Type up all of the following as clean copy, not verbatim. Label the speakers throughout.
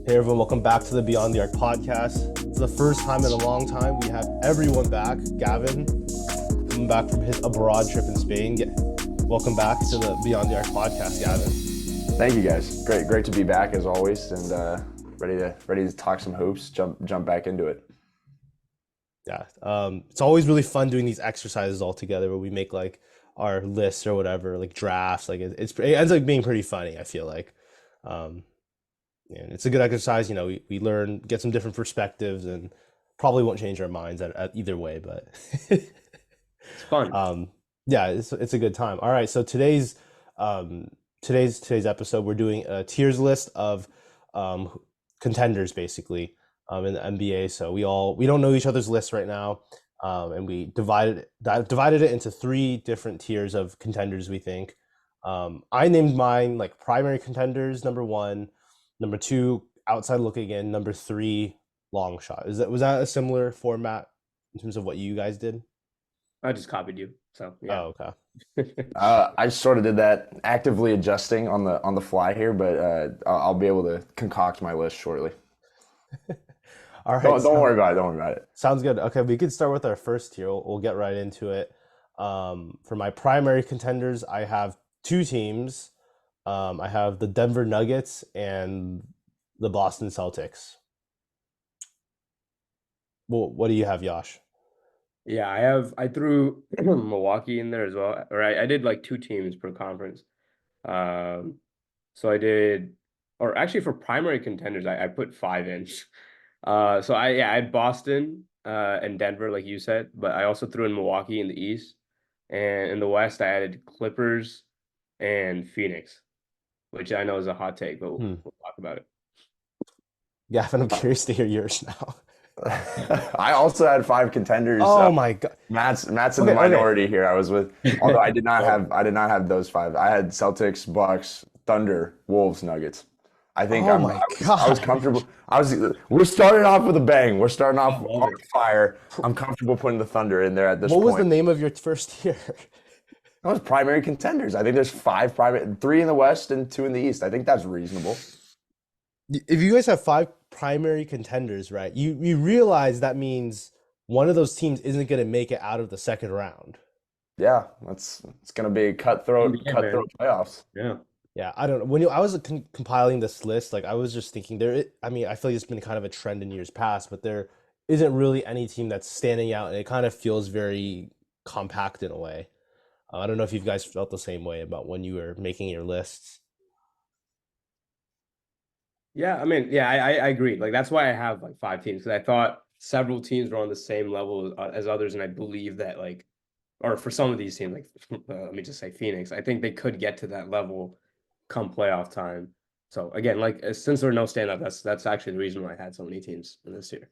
Speaker 1: Hey everyone, welcome back to the Beyond the Arc podcast. It's the first time in a long time we have everyone back. Gavin, coming back from his abroad trip in Spain. Welcome back to the Beyond the Arc podcast, Gavin.
Speaker 2: Thank you guys. Great to be back as always, and ready to talk some hoops. Jump back into it.
Speaker 1: Yeah, it's always really fun doing these exercises all together where we make like our lists or whatever, like drafts. Like it ends up being pretty funny, I feel like. Um, and it's a good exercise. You know, we learn, get some different perspectives, and probably won't change our minds at either way. But
Speaker 3: It's fun.
Speaker 1: yeah, it's a good time. All right, so um, today's episode, we're doing a tiers list of um, contenders, basically, in the NBA. So we don't know each other's lists right now, and we divided it into three different tiers of contenders. We think. I named mine like primary contenders, number one. Number two, outside looking in. Number three, long shot. Was that a similar format in terms of what you guys did?
Speaker 3: I just copied you. So yeah.
Speaker 1: Oh, okay.
Speaker 2: I sort of did that, actively adjusting on the fly here, but I'll be able to concoct my list shortly.
Speaker 1: All right.
Speaker 2: Don't worry about it. Don't worry about it.
Speaker 1: Sounds good. Okay, we could start with our first tier. We'll get right into it. For my primary contenders, I have two teams. I have the Denver Nuggets and the Boston Celtics. Well, what do you have, Yash?
Speaker 3: Yeah, I threw Milwaukee in there as well. Or I did like two teams per conference. Um, so I did, or actually for primary contenders, I put five in. So I had Boston and Denver, like you said, but I also threw in Milwaukee in the East. And in the West, I added Clippers and Phoenix, which I know is a hot take, but we'll talk about it.
Speaker 1: Gavin, I'm curious to hear yours now.
Speaker 2: I also had five contenders.
Speaker 1: Oh my God.
Speaker 2: Matt's in the minority here. I was with, although I did not have those five. I had Celtics, Bucks, Thunder, Wolves, Nuggets. I think
Speaker 1: Oh
Speaker 2: I
Speaker 1: my
Speaker 2: was
Speaker 1: God.
Speaker 2: comfortable. We're starting off with a bang. We're starting off on fire. I'm comfortable putting the Thunder in there at this
Speaker 1: What was
Speaker 2: point.
Speaker 1: the name of your first tier?
Speaker 2: That was primary contenders. I think there's five primary, three in the West and two in the East. I think that's reasonable.
Speaker 1: If you guys have five primary contenders, right, you realize that means one of those teams isn't going to make it out of the second round.
Speaker 2: Yeah, it's gonna be cutthroat
Speaker 3: Yeah, man.
Speaker 2: playoffs.
Speaker 3: Yeah.
Speaker 1: Yeah, I don't know. I was compiling this list, like I was just thinking I mean, I feel like it's been kind of a trend in years past, but there isn't really any team that's standing out, and it kind of feels very compact in a way. I don't know if you guys felt the same way about when you were making your lists.
Speaker 3: Yeah, I mean, yeah, I agree. Like that's why I have like five teams because I thought several teams were on the same level as others, and I believe that like, or for some of these teams, like let me just say Phoenix, I think they could get to that level come playoff time. So again, like since there are no stand up, that's actually the reason why I had so many teams in this year.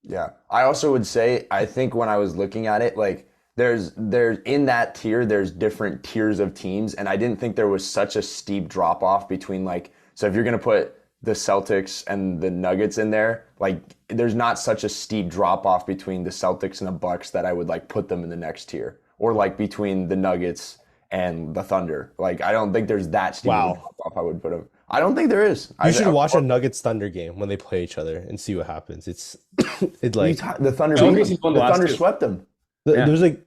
Speaker 2: Yeah. I also would say I think when I was looking at it, like there's in that tier, there's different tiers of teams, and I didn't think there was such a steep drop off between like, so if you're gonna put the Celtics and the Nuggets in there, like there's not such a steep drop off between the Celtics and the Bucks that I would like put them in the next tier, or like between the Nuggets and the Thunder. Like I don't think there's that steep of a
Speaker 1: Wow.
Speaker 2: drop off I would put them. I don't think there is.
Speaker 1: You should watch a Nuggets Thunder game when they play each other and see what happens. It's like
Speaker 2: The Thunder
Speaker 3: OKC won the last two.
Speaker 2: swept them.
Speaker 3: Yeah.
Speaker 1: there was like,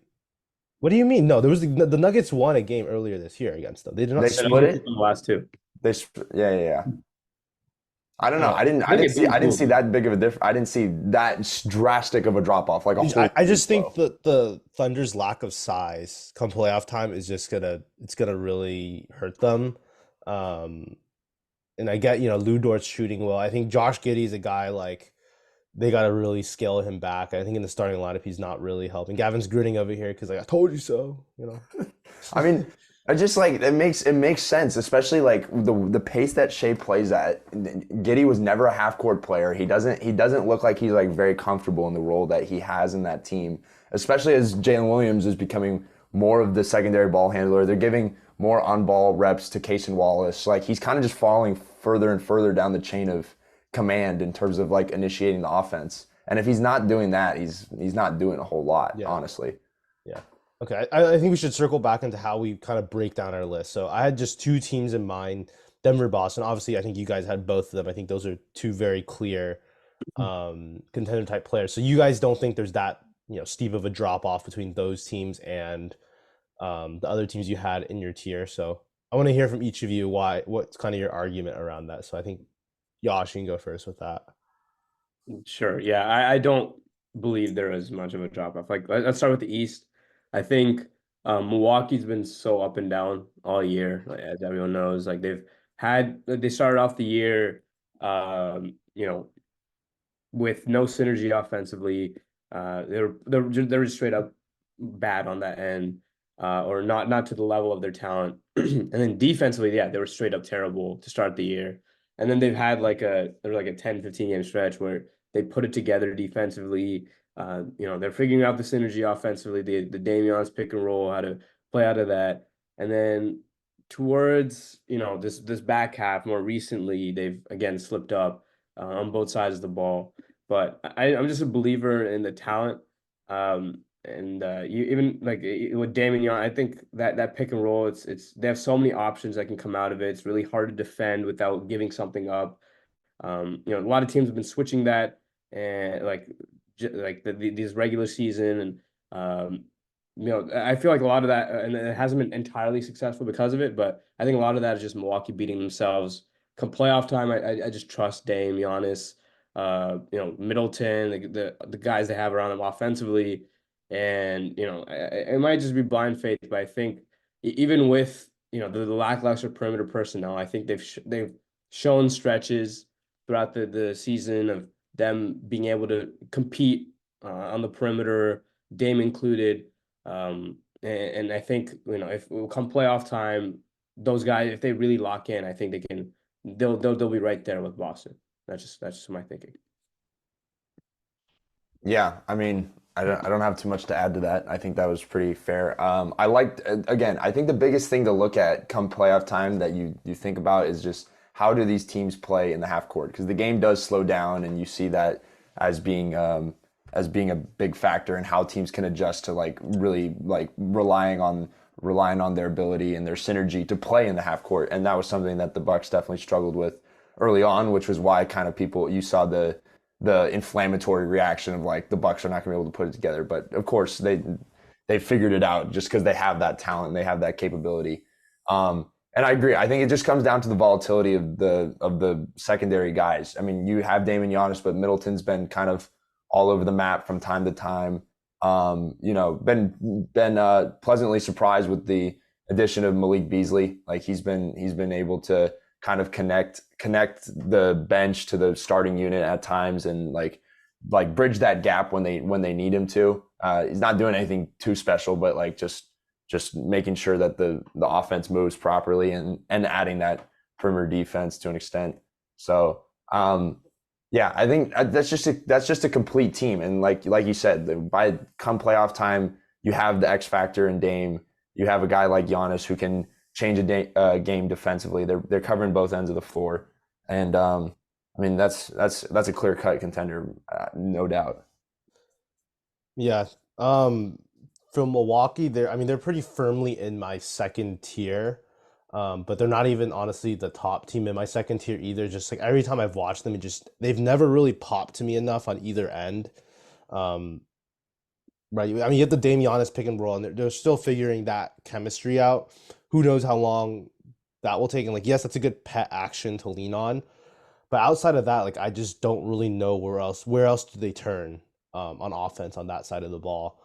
Speaker 1: what do you mean? No, there was the Nuggets won a game earlier this year against them. They did not.
Speaker 2: They
Speaker 1: sweep
Speaker 2: split it?
Speaker 3: The last two.
Speaker 2: Yeah. I don't know. I didn't see that big of a difference. I didn't see that drastic of a drop off. Like a whole
Speaker 1: I just think that the Thunder's lack of size come playoff time is just gonna really hurt them. And I get, Lou Dort's shooting well. I think Josh Giddey's a guy like they gotta really scale him back. I think in the starting lineup he's not really helping. Gavin's grinning over here because like I told you so.
Speaker 2: I mean, I just like it makes sense, especially like the pace that Shea plays at. Giddey was never a half court player. He doesn't look like he's like very comfortable in the role that he has in that team, especially as Jalen Williams is becoming more of the secondary ball handler. They're giving more on ball reps to Casey Wallace. Like he's kind of just falling further and further down the chain of command in terms of like initiating the offense. And if he's not doing that, he's not doing a whole lot, honestly.
Speaker 1: Yeah. Okay. I think we should circle back into how we kind of break down our list. So I had just two teams in mind Denver, Boston. Obviously, I think you guys had both of them. I think those are two very clear contender type players. So you guys don't think there's that steep of a drop off between those teams and the other teams you had in your tier. So I want to hear from each of you what's kind of your argument around that. So I think Yash, you can go first with that.
Speaker 3: Sure. Yeah, I don't believe there is much of a drop off. Like, let's start with the East. I think Milwaukee's been so up and down all year, like, as everyone knows. Like they started off the year, you know, with no synergy offensively. They were just straight up bad on that end, or not to the level of their talent. And then defensively, yeah, they were straight up terrible to start the year. And then they've had there was like a 10, 15 game stretch where they put it together defensively. They're figuring out the synergy offensively, the Damian's pick and roll, how to play out of that. And then towards, this back half more recently, they've again slipped up on both sides of the ball. But I'm just a believer in the talent. And you even like with Damian, I think that pick and roll, it's they have so many options that can come out of it. It's really hard to defend without giving something up. A lot of teams have been switching that, and these regular season, and I feel like a lot of that, and it hasn't been entirely successful because of it. But I think a lot of that is just Milwaukee beating themselves. Come playoff time, I just trust Dame, Giannis, Middleton, the guys they have around them offensively, and it might just be blind faith, but I think even with the lackluster perimeter personnel, I think they've shown stretches throughout the season of them being able to compete on the perimeter, Dame included. And I think if it will come playoff time, those guys, if they really lock in, I think they'll be right there with Boston. That's just my thinking.
Speaker 2: Yeah, I mean, I don't have too much to add to that. I think that was pretty fair. I liked again. I think the biggest thing to look at come playoff time that you think about is just how do these teams play in the half court, because the game does slow down, and you see that as being a big factor in how teams can adjust to really relying on their ability and their synergy to play in the half court. And that was something that the Bucks definitely struggled with early on, which was why kind of you saw the inflammatory reaction of like the Bucks are not going to be able to put it together. But of course they figured it out just because they have that talent, and they have that capability. And I agree. I think it just comes down to the volatility of the secondary guys. I mean, you have Damian Giannis, but Middleton's been kind of all over the map from time to time. Been pleasantly surprised with the addition of Malik Beasley. Like he's been able to kind of connect the bench to the starting unit at times, and like bridge that gap when they need him to. He's not doing anything too special, but like just making sure that the offense moves properly, and adding that perimeter defense to an extent. So yeah, I think that's just a complete team. And like you said, by come playoff time, you have the X factor in Dame. You have a guy like Giannis who can change a game defensively. They're covering both ends of the floor, and I mean that's a clear cut contender, no doubt.
Speaker 1: Yeah. From Milwaukee, they're pretty firmly in my second tier. But they're not even honestly the top team in my second tier either. Just like every time I've watched them, they've never really popped to me enough on either end. Right. I mean, you have the Dame Giannis pick and roll, and they're still figuring that chemistry out. Who knows how long that will take? And like, yes, that's a good pet action to lean on. But outside of that, like I just don't really know where else do they turn on offense on that side of the ball.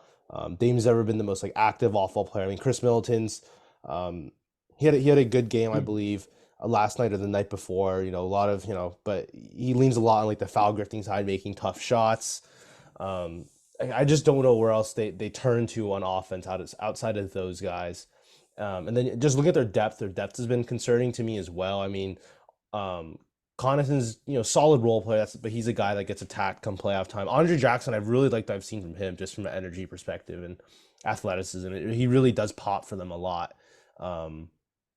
Speaker 1: Dame's never been the most like active off-ball player. I mean, Chris Middleton's he had a good game, I believe, last night or the night before. A lot of but he leans a lot on like the foul grifting side, making tough shots. I just don't know where else they turn to on offense outside of those guys. And then just look at their depth. Their depth has been concerning to me as well. I mean, Connaughton's solid role player, but he's a guy that gets attacked come playoff time. Andre Jackson, I've really liked what I've seen from him just from an energy perspective and athleticism. He really does pop for them a lot.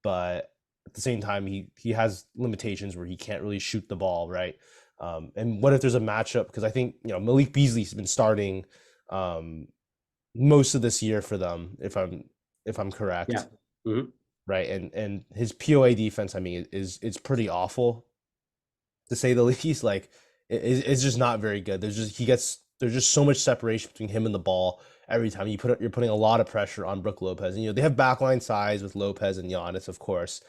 Speaker 1: But at the same time, he has limitations where he can't really shoot the ball, right? And what if there's a matchup? Because I think Malik Beasley's been starting most of this year for them, if I'm correct.
Speaker 3: Yeah. Mm-hmm.
Speaker 1: right? And his POA defense, I mean, is it's pretty awful to say the least. Like it's just not very good. There's just so much separation between him and the ball every time you're putting a lot of pressure on Brook Lopez. And they have backline size with Lopez and Giannis, of course.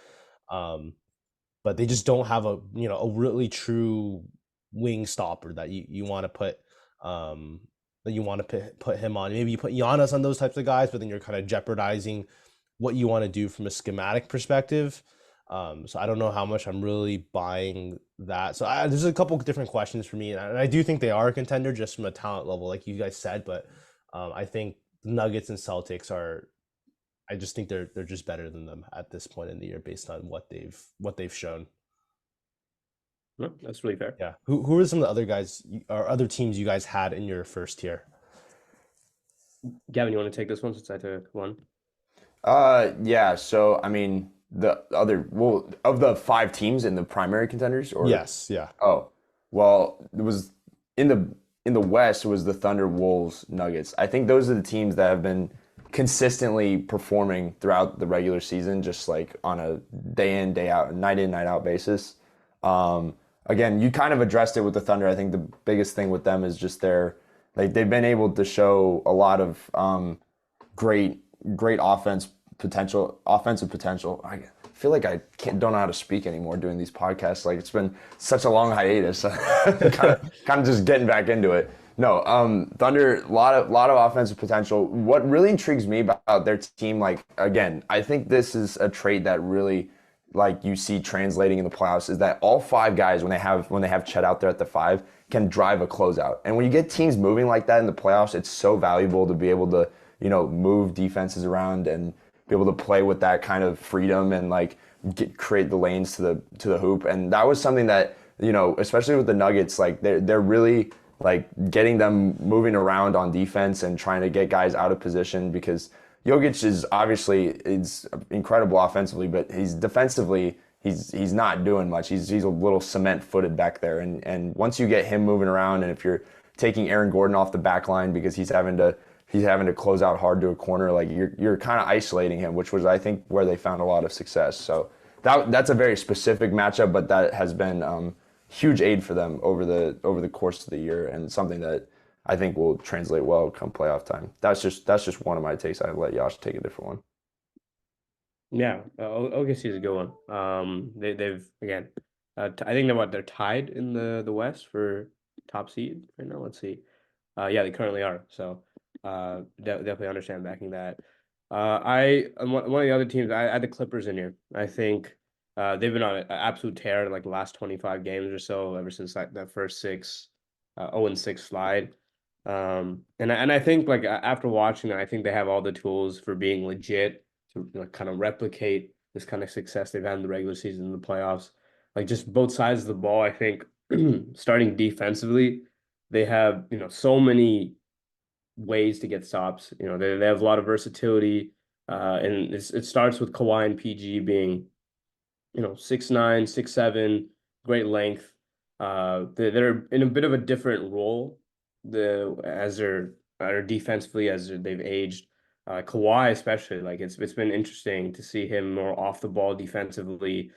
Speaker 1: Um, but they just don't have a really true wing stopper that you want to put that you want to put him on. Maybe you put Giannis on those types of guys, but then you're kind of jeopardizing what you want to do from a schematic perspective. So I don't know how much I'm really buying that. So there's a couple different questions for me, and I do think they are a contender just from a talent level, like you guys said. But I think the Nuggets and Celtics are. I just think they're just better than them at this point in the year based on what they've shown.
Speaker 3: No, that's really fair.
Speaker 1: Yeah. Who are some of the other guys or other teams you guys had in your first tier?
Speaker 3: Gavin, you want to take this one since I took one?
Speaker 2: Yeah. So I mean, of the 5 teams in the primary contenders, or
Speaker 1: Yes. Yeah.
Speaker 2: oh, well, it was in the West. It was the Thunder, Wolves, Nuggets. I think those are the teams that have been consistently performing throughout the regular season, just like on a day in, night out basis. Again, you kind of addressed it with the Thunder. I think the biggest thing with them is just they've been able to show a lot of great offensive potential. I feel like I don't know how to speak anymore doing these podcasts. Like it's been such a long hiatus. kind of just getting back into it. No, Thunder, a lot of offensive potential. What really intrigues me about their team, like again, I think this is a trait that really like you see translating in the playoffs is that all 5 guys when they have Chet out there at the 5 can drive a closeout. And when you get teams moving like that in the playoffs, it's so valuable to be able to move defenses around and be able to play with that kind of freedom and like create the lanes to the hoop. And that was something that especially with the Nuggets, like they're really like getting them moving around on defense and trying to get guys out of position because Jokic is incredible offensively, but he's defensively he's not doing much. He's a little cement footed back there, and once you get him moving around, and if you're taking Aaron Gordon off the back line because he's having to close out hard to a corner, like you're kind of isolating him, which was I think where they found a lot of success. So that's a very specific matchup, but that has been huge aid for them over the course of the year, and something that I think will translate well come playoff time. That's just one of my takes. I'll let Yash take a different one.
Speaker 3: Yeah, OKC is a good one. They've again, I think they're tied in the West for top seed right now. Let's see. Yeah, they currently are. So, definitely understand backing that. One of the other teams. I had the Clippers in here. I think they've been on an absolute tear in like the last 25 games or so ever since like that first 0-6 slide. And I think like after watching it, I think they have all the tools for being legit to kind of replicate this kind of success they've had in the regular season and the playoffs. Like just both sides of the ball, I think starting defensively, they have, so many ways to get stops. They have a lot of versatility. And it starts with Kawhi and PG being, 6'9", 6'7", great length. They're in a bit of a different role as they're defensively as they've aged. Kawhi especially, like it's been interesting to see him more off the ball defensively,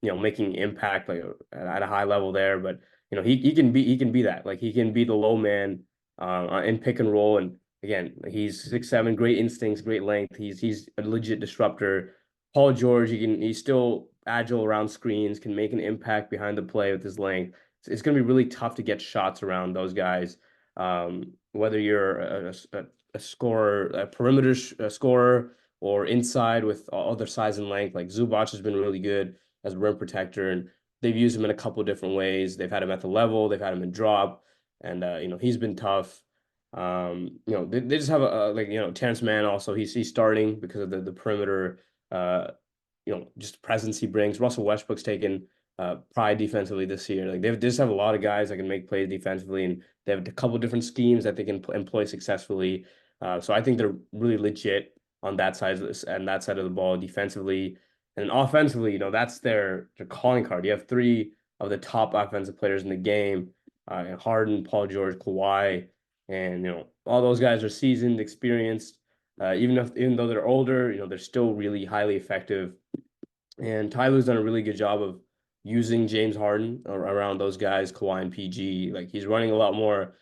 Speaker 3: making impact like at a high level there. But he can be that, like he can be the low man in pick and roll. And again, he's 6'7", great instincts, great length. He's a legit disruptor. Paul George, he's still agile around screens, can make an impact behind the play with his length. It's going to be really tough to get shots around those guys. Whether you're a scorer, a perimeter scorer, or inside with other size and length, like Zubac has been really good as a rim protector, and they've used him in a couple different ways. They've had him at the level, they've had him in drop, and he's been tough. They just have Terrence Mann also. He's starting because of the perimeter just presence he brings. Russell Westbrook's taken pride defensively this year. Like they just have a lot of guys that can make plays defensively, and they have a couple different schemes that they can employ successfully. So I think they're really legit on that side of this and that side of the ball defensively. And offensively, that's their calling card. You have 3 of the top offensive players in the game: Harden, Paul George, Kawhi, and all those guys are seasoned, experienced. Even though they're older, they're still really highly effective. And Tyler's done a really good job of using James Harden around those guys, Kawhi and PG. Like he's running a lot more,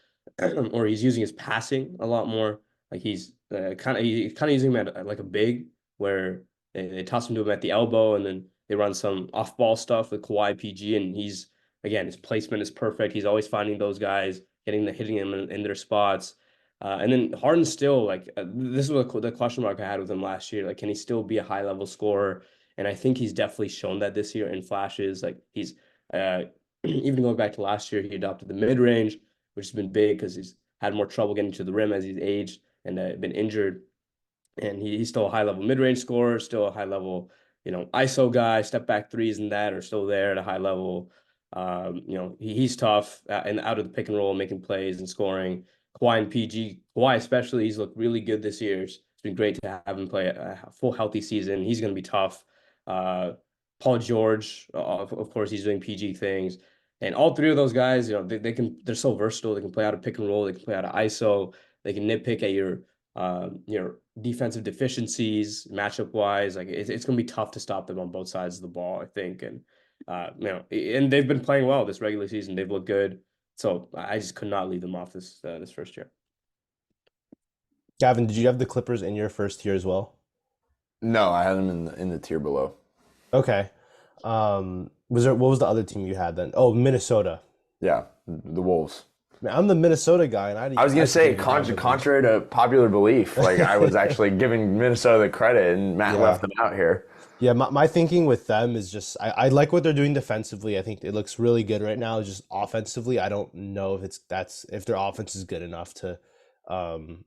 Speaker 3: or he's using his passing a lot more. Like he's kind of using him at like a big, where they toss him to him at the elbow, and then they run some off ball stuff with Kawhi PG, and he's again his placement is perfect. He's always finding those guys, hitting them in their spots. And then Harden's still like this is what the question mark I had with him last year. Like, can he still be a high level scorer? And I think he's definitely shown that this year in flashes. Like he's uh, even going back to last year, he adopted the mid range, which has been big because he's had more trouble getting to the rim as he's aged and been injured. And he's still a high level mid range scorer, still a high level, ISO guy, step back threes and that are still there at a high level. He's tough and out of the pick and roll, making plays and scoring. Kawhi and PG, Kawhi especially, he's looked really good this year. It's been great to have him play a full healthy season. He's going to be tough. Uh, Paul George, of course, he's doing PG things. And all three of those guys, they're so versatile. They can play out of pick and roll. They can play out of ISO. They can nitpick at your defensive deficiencies, matchup wise. Like it's going to be tough to stop them on both sides of the ball, I think. And and they've been playing well this regular season. They've looked good. So I just could not leave them off this first year.
Speaker 1: Gavin, did you have the Clippers in your first tier as well?
Speaker 2: No, I had them in the tier below.
Speaker 1: Okay. What was the other team you had then? Oh, Minnesota.
Speaker 2: Yeah, the Wolves.
Speaker 1: Man, I'm the Minnesota guy, and
Speaker 2: I was gonna say,
Speaker 1: didn't have them.
Speaker 2: contrary to popular belief, like I was actually giving Minnesota the credit, and Matt
Speaker 1: Yeah.
Speaker 2: left them out here.
Speaker 1: Yeah, my thinking with them is just I like what they're doing defensively. I think it looks really good right now. Just offensively, I don't know if their offense is good enough to um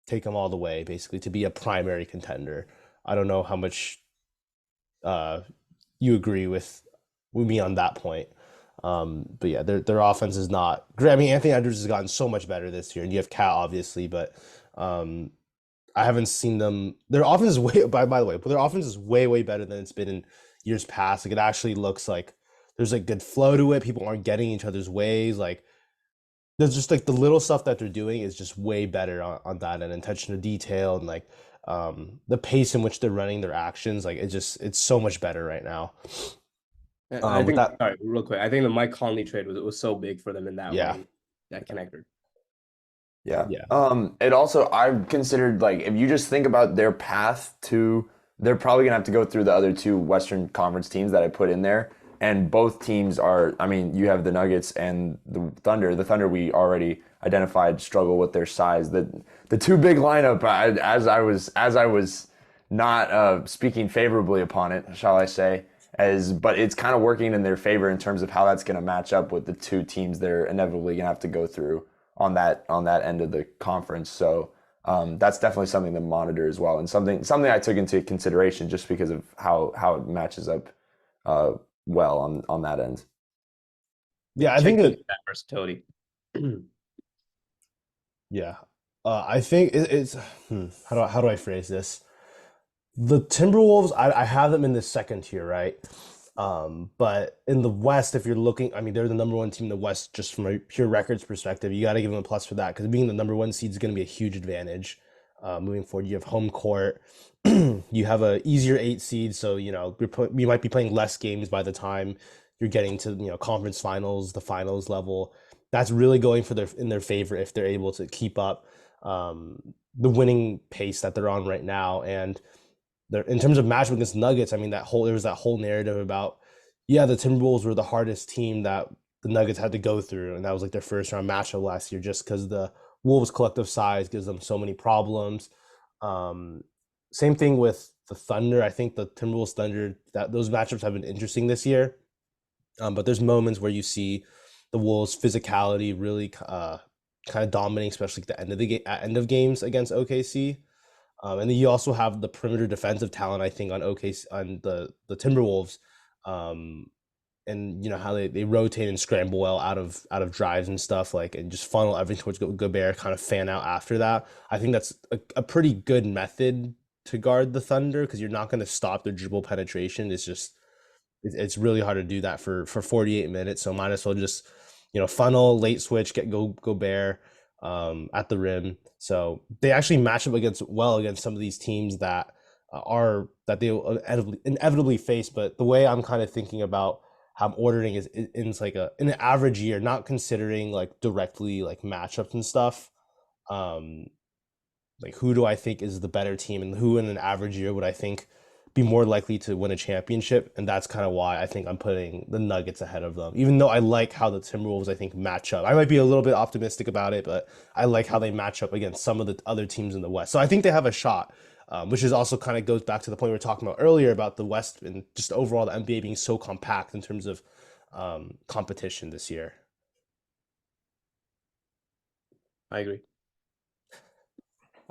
Speaker 1: take them all the way, basically, to be a primary contender. I don't know how much uh you agree with me on that point. But yeah, their offense is not great. I mean, Anthony Edwards has gotten so much better this year, and you have Cat obviously, but um, I haven't seen them. Their offense is by the way, but their offense is way better than it's been in years past. Like it actually looks like there's like good flow to it. People aren't getting each other's ways. Like there's just like the little stuff that they're doing is just way better on that and attention to detail and like the pace in which they're running their actions. Like it's so much better right now.
Speaker 3: I
Speaker 1: With
Speaker 3: think,
Speaker 1: that,
Speaker 3: sorry, real quick. I think the Mike Conley trade was so big for them in that
Speaker 1: yeah,
Speaker 3: way, that connector.
Speaker 2: Yeah.
Speaker 1: yeah.
Speaker 2: It also I've considered like if you just think about their path to, they're probably gonna have to go through the other two Western Conference teams that I put in there, and both teams are. I mean, you have the Nuggets and the Thunder. The Thunder we already identified struggle with their size. The two big lineup. As I was not speaking favorably upon it, shall I say? But it's kind of working in their favor in terms of how that's going to match up with the two teams they're inevitably going to have to go through on that end of the conference. So that's definitely something to monitor as well, and something I took into consideration just because of how it matches up well on that end.
Speaker 1: Yeah, I think
Speaker 3: that versatility.
Speaker 1: yeah. I think it's how do I phrase this? The Timberwolves, I have them in the second tier, right? But in the West, if you're looking, I mean, they're the number one team in the West just from a pure records perspective. You got to give them a plus for that because being the number one seed is going to be a huge advantage moving forward. You have home court, you have a easier 8 seed, so you might be playing less games by the time you're getting to conference finals, the finals level. That's really going in their favor if they're able to keep up the winning pace that they're on right now. And in terms of matchup against Nuggets, I mean there was that whole narrative about the Timberwolves were the hardest team that the Nuggets had to go through, and that was like their first round matchup last year, just because the Wolves' collective size gives them so many problems. Same thing with the Thunder. I think the Timberwolves Thunder that those matchups have been interesting this year, but there's moments where you see the Wolves' physicality really kind of dominating, especially at the end of the end of games against OKC. And then you also have the perimeter defensive talent, I think, on OKC on the Timberwolves, and how they rotate and scramble well out of drives and stuff and just funnel everything towards Gobert, kind of fan out after that. I think that's a pretty good method to guard the Thunder because you're not going to stop their dribble penetration. It's really hard to do that for 48 minutes. So might as well just funnel late switch, get Gobert. at the rim. So they actually match up against some of these teams that that they will inevitably face. But the way I'm kind of thinking about how I'm ordering is in like in an average year, not considering like directly like matchups and stuff. Um, like who do I think is the better team, and who in an average year would I think be more likely to win a championship? And that's kind of why I think I'm putting the Nuggets ahead of them. Even though I like how the Timberwolves I think match up. I might be a little bit optimistic about it, but I like how they match up against some of the other teams in the West. So I think they have a shot. Which is also kind of goes back to the point we were talking about earlier about the West and just overall the NBA being so compact in terms of competition this year.
Speaker 3: I agree.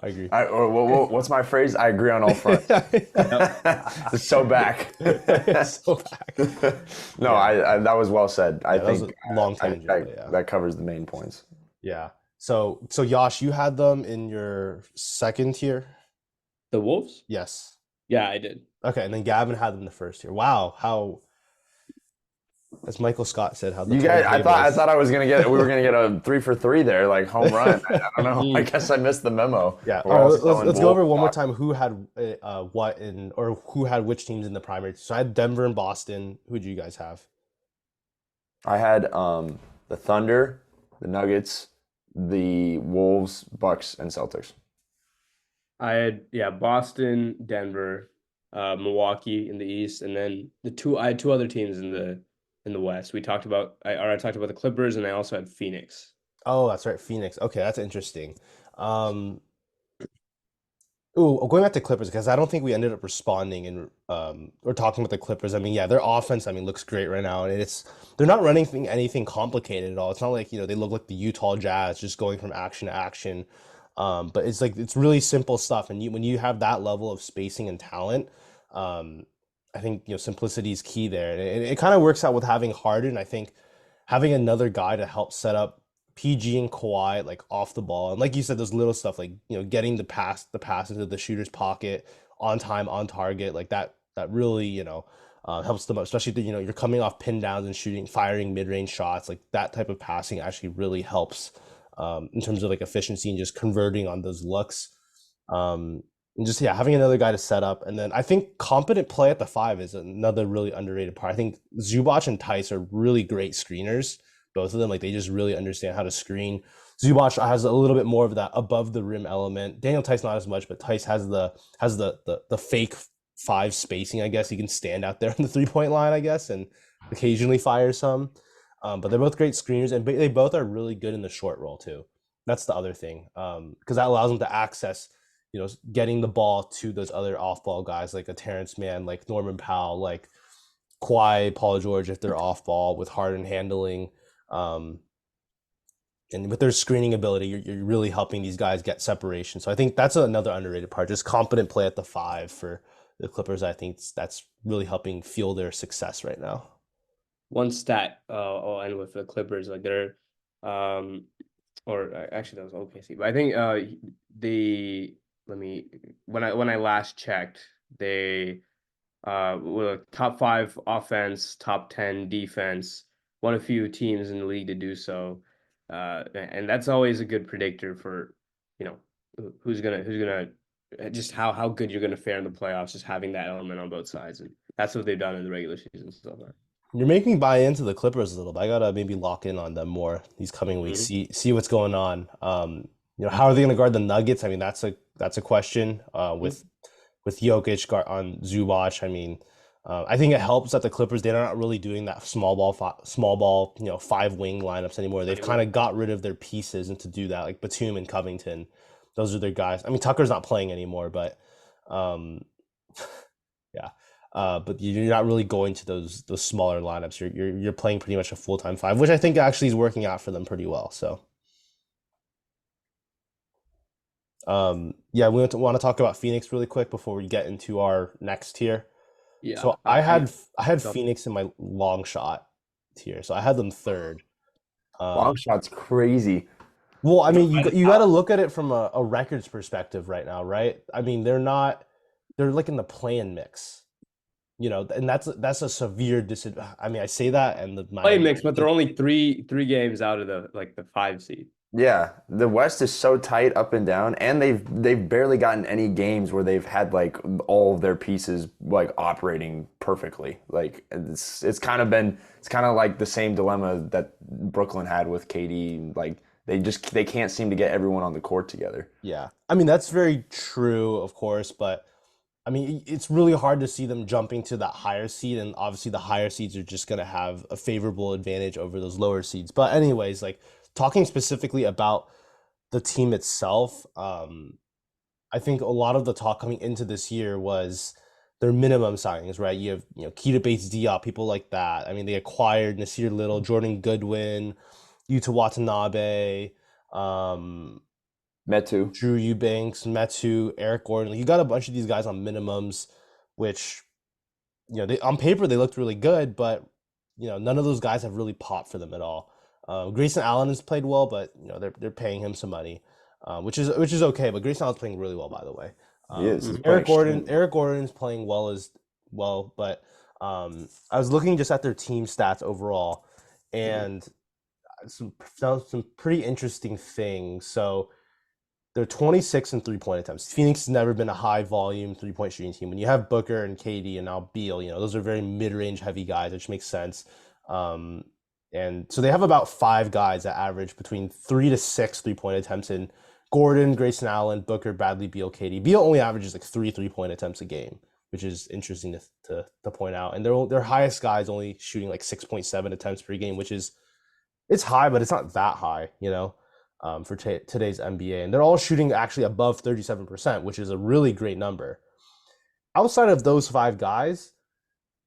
Speaker 1: I agree.
Speaker 2: What's my phrase? I agree on all fronts. It's so back.
Speaker 1: So back.
Speaker 2: No,
Speaker 1: Yeah.
Speaker 2: I that was well said. I
Speaker 1: That was
Speaker 2: think
Speaker 1: a long tangent, but yeah.
Speaker 2: that covers the main points.
Speaker 1: Yeah. So Yash, you had them in your second tier?
Speaker 3: The Wolves?
Speaker 1: Yes.
Speaker 3: Yeah, I did.
Speaker 1: Okay, and then Gavin had them in the first tier. Wow, how as Michael Scott said, how the
Speaker 2: You guys, I
Speaker 1: turntables.
Speaker 2: thought we were gonna get a 3 for 3 there, like home run. I don't know. I guess I missed the memo.
Speaker 1: Yeah.
Speaker 2: We're
Speaker 1: All
Speaker 2: all
Speaker 1: right,
Speaker 2: still in
Speaker 1: let's go over
Speaker 2: Wolves
Speaker 1: one more
Speaker 2: talk.
Speaker 1: time who had what in or who had which teams in the primary. So I had Denver and Boston. Who do you guys have?
Speaker 2: I had the Thunder, the Nuggets, the Wolves, Bucks, and Celtics.
Speaker 3: I had Boston, Denver, Milwaukee in the East, and then I had two other teams in the West. I talked about the Clippers, and I also had Phoenix.
Speaker 1: Oh, that's right, Phoenix. Okay, that's interesting. Um, Ooh, going back to Clippers because I don't think we ended up responding and or talking about the Clippers. I mean, yeah, their offense, I mean, looks great right now, and they're not running anything complicated at all. It's not like, they look like the Utah Jazz just going from action to action. But it's like it's really simple stuff, and when you have that level of spacing and talent, um, I think simplicity is key there, and it kind of works out with having Harden. I think having another guy to help set up PG and Kawhi like off the ball, and like you said, those little stuff like getting the pass into the shooter's pocket on time, on target, like that really helps them out. Especially you're coming off pin downs and firing mid range shots, like that type of passing actually really helps in terms of like efficiency and just converting on those looks. And just having another guy to set up, and then I think competent play at the five is another really underrated part. I think Zubac and Tice are really great screeners, both of them. Like they just really understand how to screen. Zubac has a little bit more of that above the rim element. Daniel Tice not as much, but Tice has the fake five spacing. I guess he can stand out there on the 3-point line, I guess, and occasionally fire some. But they're both great screeners, and they both are really good in the short roll too. That's the other thing, because that allows them to access, getting the ball to those other off-ball guys like a Terrence Mann, like Norman Powell, like Kawhi, Paul George if they're off-ball with Harden handling. And with their screening ability, you're really helping these guys get separation. So I think that's another underrated part, just competent play at the five for the Clippers. I think that's really helping fuel their success right now.
Speaker 3: One stat I'll end with the Clippers, like they're or actually that was OKC, but I think when I last checked, they were top 5 offense, top 10 defense, one of few teams in the league to do so, and that's always a good predictor for who's gonna just how good you're gonna fare in the playoffs, just having that element on both sides, and that's what they've done in the regular season so far.
Speaker 1: You're making me buy into the Clippers a little bit. I gotta maybe lock in on them more these coming weeks. See what's going on. How are they gonna guard the Nuggets? I mean, that's a question. With Jokic on Zubac, I mean, I think it helps that the Clippers they're not really doing that small ball, 5 wing lineups anymore. They've kind of got rid of their pieces and to do that, like Batum and Covington. Those are their guys. I mean, Tucker's not playing anymore, but yeah. But you're not really going to those smaller lineups. You're playing pretty much a full-time five, which I think actually is working out for them pretty well. So, yeah, we want to talk about Phoenix really quick before we get into our next tier.
Speaker 3: Yeah.
Speaker 1: So I had Phoenix in my long shot tier, so I had them third.
Speaker 2: Long shot's crazy.
Speaker 1: Well, I mean, you got to look at it from a records perspective right now, right? I mean, they're like in the play-in mix. And that's a severe disadvantage. I mean, I say that, and
Speaker 3: play mix, but they're only three games out of the 5 seed.
Speaker 2: Yeah, the West is so tight up and down, and they've barely gotten any games where they've had like all of their pieces like operating perfectly. Like it's kind of like the same dilemma that Brooklyn had with KD. Like they can't seem to get everyone on the court together.
Speaker 1: Yeah. I mean, that's very true, of course, but I mean, it's really hard to see them jumping to that higher seed, and obviously the higher seeds are just going to have a favorable advantage over those lower seeds. But anyways, like talking specifically about the team itself, I think a lot of the talk coming into this year was their minimum signings, right? You have, Keita Bates Diop, people like that. I mean, they acquired Nasir Little, Jordan Goodwin, Yuta Watanabe, um,
Speaker 2: Metu.
Speaker 1: Drew Eubanks, Metu, Eric Gordon. Like, you got a bunch of these guys on minimums, which they on paper they looked really good, but none of those guys have really popped for them at all. Grayson Allen has played well, but they're paying him some money, which is okay. But Grayson Allen's playing really well, by the way.
Speaker 2: He is. He's
Speaker 3: Mhm.
Speaker 2: playing extremely
Speaker 1: Eric Gordon's playing well as well, but I was looking just at their team stats overall, and some pretty interesting things. So they're 26 in 3-point attempts. Phoenix has never been a high volume 3-point shooting team. When you have Booker and KD and now Beal, those are very mid range heavy guys, which makes sense. Um, and so they have about 5 guys that average between 3 to 6 3-point attempts in Gordon, Grayson Allen, Booker, Bradley, Beal, KD. Beal only averages like 3 3-point attempts a game, which is interesting to point out. And their highest guy is only shooting like 6.7 attempts per game, which is it's high, but it's not that high, for today's NBA. And they're all shooting actually above 37%, which is a really great number. Outside of those 5 guys,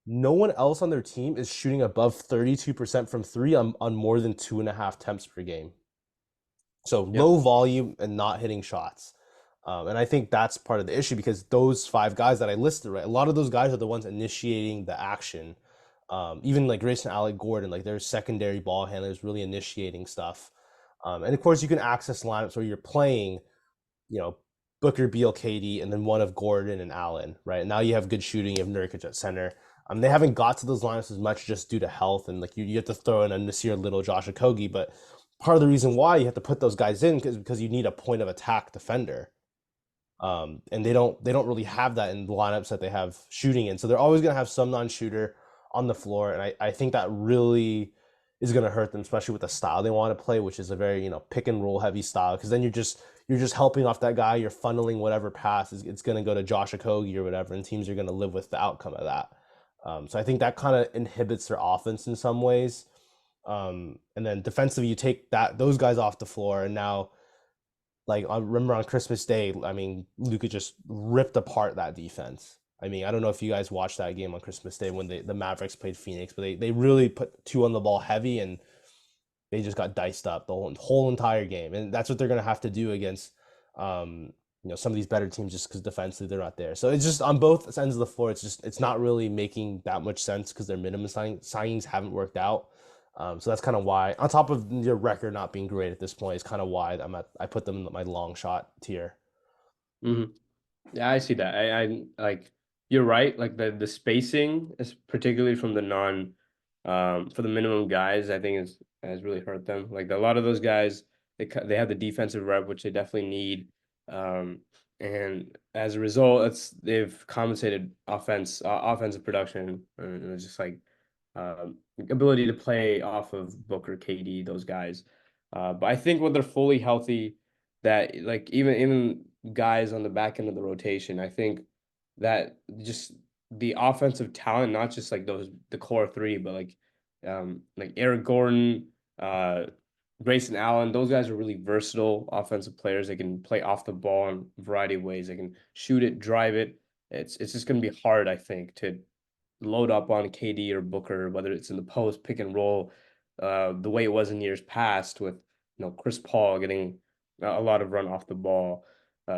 Speaker 1: no one else on their team is shooting above 32% from three on more than 2.5 attempts per game. So
Speaker 3: Yep.
Speaker 1: low volume and not hitting shots. And I think that's part of the issue because those 5 guys that I listed, right, a lot of those guys are the ones initiating the action. Even like Grayson Alec Gordon, like their secondary ball handlers really initiating stuff. And of course, you can access lineups where you're playing, you know, Booker, Beal, KD, and then one of Gordon and Allen, right? And now you have good shooting. You have Nurkic at center. They haven't got to those lineups as much just due to health, and like you have to throw in a Nasir Little, Josh Okogie. But part of the reason why you have to put those guys in is because you need a point of attack defender. And they don't really have that in the lineups that they have shooting in. So they're always going to have some non-shooter on the floor, and I think that really is going to hurt them, especially with the style they want to play, which is a very pick and roll heavy style. Because then you're just helping off that guy. You're funneling whatever pass is it's going to go to Josh Okogie or whatever, and teams are going to live with the outcome of that. So I think that kind of inhibits their offense in some ways. And then defensively, you take those guys off the floor, and now like I remember on Christmas Day, I mean, Luka just ripped apart that defense. I mean, I don't know if you guys watched that game on Christmas Day when the Mavericks played Phoenix, but they really put two on the ball heavy and they just got diced up the whole entire game. And that's what they're gonna have to do against some of these better teams just because defensively they're not there. So it's just on both ends of the floor, it's not really making that much sense because their minimum signings haven't worked out. So that's kind of why, on top of your record not being great at this point, is kind of why I put them in my long shot tier.
Speaker 3: Mhm. Yeah, I see that. I like you're right. Like the spacing is particularly from the non for the minimum guys, I think is has really hurt them. Like a lot of those guys, they have the defensive rep, which they definitely need. Um, and as a result, they've compensated offensive production, and it's just like ability to play off of Booker, KD, those guys. But I think when they're fully healthy, that like even guys on the back end of the rotation, I think that just the offensive talent, not just like the core three, but like Eric Gordon, uh, Grayson Allen, those guys are really versatile offensive players. They can play off the ball in a variety of ways. They can shoot it, drive it. It's just going to be hard, I think, to load up on KD or Booker, whether it's in the post, pick and roll, the way it was in years past with Chris Paul getting a lot of run off the ball,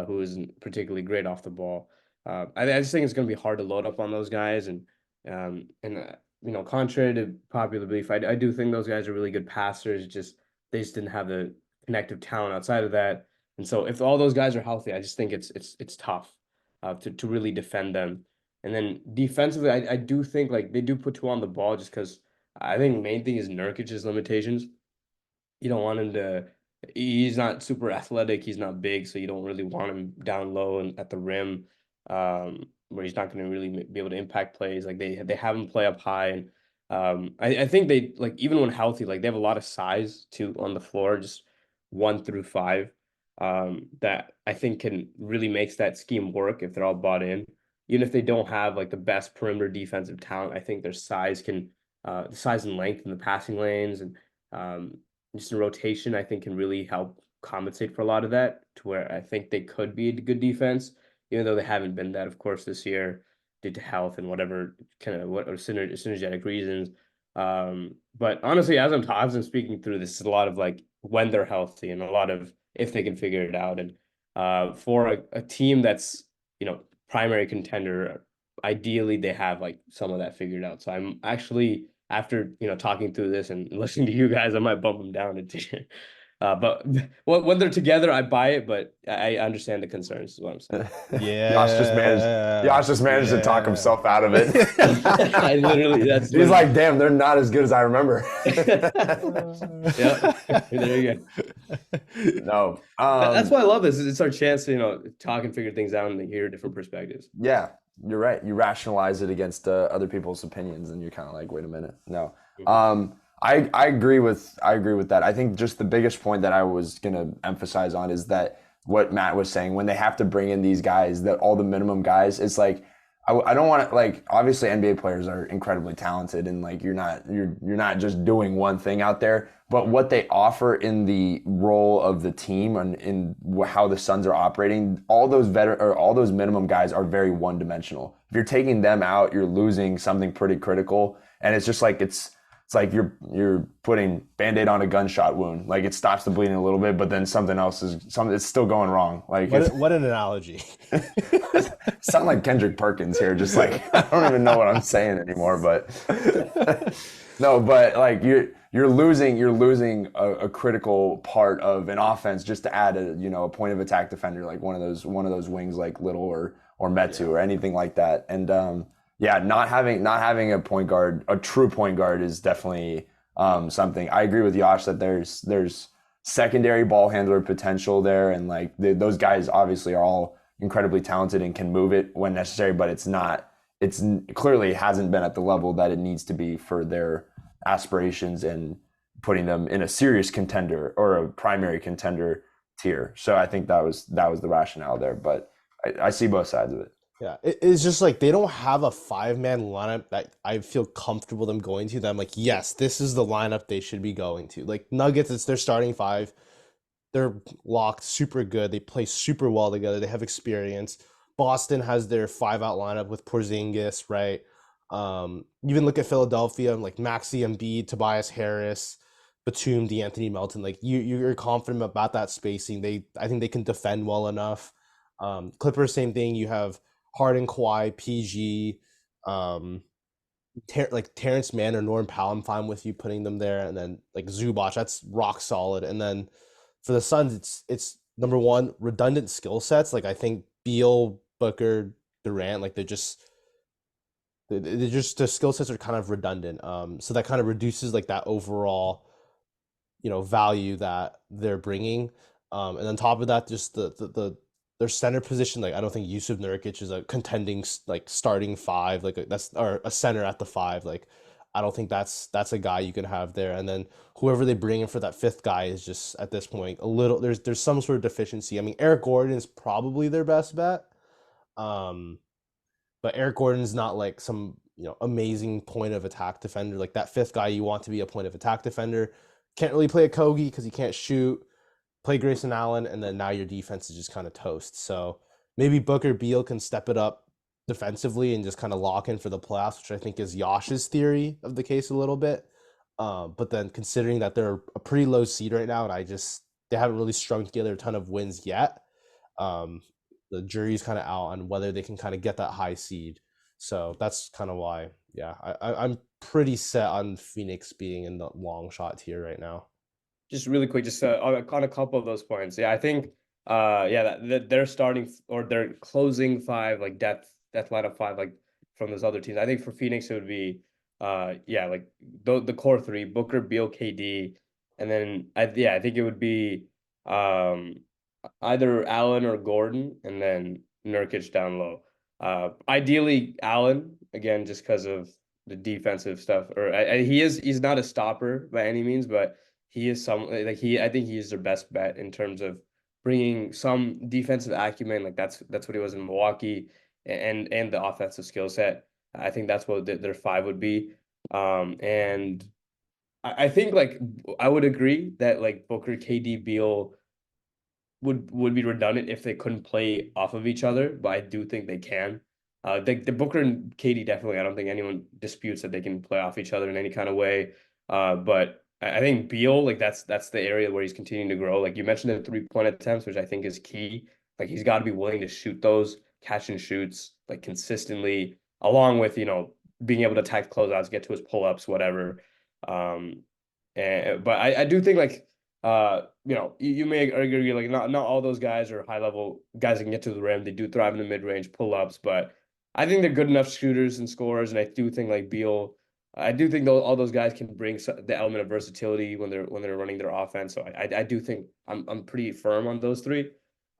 Speaker 3: who isn't particularly great off the ball. I just think it's going to be hard to load up on those guys, and contrary to popular belief, I do think those guys are really good passers. Just they just didn't have the connective talent outside of that, and so if all those guys are healthy, I just think it's tough to really defend them. And then defensively, I do think like they do put two on the ball just because I think main thing is Nurkic's limitations. You don't want him to He's not super athletic. He's not big, so you don't really want him down low and at the rim, where he's not going to really be able to impact plays. Like they have him play up high, and I think they like even when healthy, like they have a lot of size too on the floor, just 1 through 5, that I think can really makes that scheme work if they're all bought in. Even if they don't have like the best perimeter defensive talent, I think their size can, the size and length in the passing lanes and um, just in rotation, I think can really help compensate for a lot of that to where I think they could be a good defense, even though they haven't been that, of course, this year due to health and whatever kind of what or synergetic reasons. But honestly, as I'm speaking through this, is a lot of like when they're healthy and a lot of if they can figure it out. And for a team that's, primary contender, ideally they have like some of that figured out. So I'm actually after talking through this and listening to you guys, I might bump them down to tier. But when they're together, I buy it, but I understand the concerns. Is what I'm saying.
Speaker 2: Josh just managed.
Speaker 1: Yeah.
Speaker 2: Josh just managed to talk
Speaker 1: Yeah.
Speaker 2: himself out of it.
Speaker 3: I literally, that's
Speaker 2: He's like, "Damn, they're not as good as I remember."
Speaker 3: yeah. There you go.
Speaker 2: No.
Speaker 3: That's why I love this. It's our chance to talk and figure things out and hear different perspectives.
Speaker 2: Yeah, you're right. You rationalize it against other people's opinions, and you're kind of like, "Wait a minute." No.
Speaker 3: Mhm.
Speaker 2: I agree with that. I think just the biggest point that I was gonna emphasize on is that what Matt was saying when they have to bring in these guys, that all the minimum guys, it's like I don't want to like obviously NBA players are incredibly talented and like you're not just doing one thing out there, but what they offer in the role of the team and in how the Suns are operating, all those all those minimum guys are very one dimensional. If you're taking them out, you're losing something pretty critical, and it's just like it's like you're putting Band-Aid on a gunshot wound. Like it stops the bleeding a little bit, but then something else it's still going wrong. Like
Speaker 1: What an analogy.
Speaker 2: sound like Kendrick Perkins here, just like I don't even know what I'm saying anymore, but no, but like you're losing a critical part of an offense just to add a point of attack defender like one of those wings like Little or Metu or anything like that. And yeah, not having a true point guard is definitely something. I agree with Yash that there's secondary ball handler potential there, and like those guys obviously are all incredibly talented and can move it when necessary, but it's clearly hasn't been at the level that it needs to be for their aspirations and putting them in a serious contender or a primary contender tier. So I think that was the rationale there, but I see both sides of it.
Speaker 1: Yeah, it's just like they don't have a five-man lineup that I feel comfortable them going to. That I'm like, yes, this is the lineup they should be going to. Like Nuggets, it's their starting five. They're locked, super good. They play super well together. They have experience. Boston has their five-out lineup with Porzingis, right? Even look at Philadelphia, like Maxey Embiid, Tobias Harris, Batum, DeAnthony Melton. Like you're confident about that spacing. I think they can defend well enough. Clippers, same thing. You have Harden, Kawhi, PG, like Terrence Mann or Norm Powell. I'm fine with you putting them there, and then like Zubac, that's rock solid. And then for the Suns, it's number one redundant skill sets. Like I think Beal, Booker, Durant, like they're just the skill sets are kind of redundant. So that kind of reduces like that overall, value that they're bringing. And on top of that, just the their center position, like I don't think Yusuf Nurkic is a contending like starting five, like that's or a center at the five. Like I don't think that's a guy you can have there. And then whoever they bring in for that fifth guy is just at this point a little there's some sort of deficiency. I mean, Eric Gordon is probably their best bet. Um, but Eric Gordon's not like some amazing point of attack defender. Like that fifth guy you want to be a point of attack defender. Can't really play a Kogi because he can't shoot. Play Grayson Allen, and then now your defense is just kind of toast. So maybe Booker Beal can step it up defensively and just kind of lock in for the playoffs, which I think is Yash's theory of the case a little bit. But then considering that they're a pretty low seed right now, and they haven't really strung together a ton of wins yet. Um, the jury's kind of out on whether they can kind of get that high seed. So that's kind of why, yeah, I'm pretty set on Phoenix being in the long shot tier right now.
Speaker 3: Just really quick, just on a couple of those points. Yeah, I think yeah, that they're starting or they're closing five, like death lineup five, like from those other teams. I think for Phoenix it would be yeah, like the core three, Booker, Beal, KD, And then I think it would be um either Allen or Gordon, and then Nurkic down low. Ideally Allen again, just because of the defensive stuff. Or he's not a stopper by any means, but he is some like he I think he is their best bet in terms of bringing some defensive acumen. Like that's what he was in Milwaukee, and the offensive skill set. I think that's what their five would be. And I think like I would agree that like Booker, KD, Beal would be redundant if they couldn't play off of each other, but I do think they can. The Booker and KD definitely. I don't think anyone disputes that they can play off each other in any kind of way. But I think Beal, like that's the area where he's continuing to grow. Like you mentioned the 3-point attempts, which I think is key. Like he's got to be willing to shoot those catch and shoots like consistently, along with being able to attack closeouts, get to his pull ups, whatever. Um, but I do think like you may argue like not all those guys are high level guys that can get to the rim. They do thrive in the mid range pull ups, but I think they're good enough shooters and scorers. And I do think like Beal, I do think all those guys can bring the element of versatility when they're running their offense. So I do think I'm pretty firm on those three.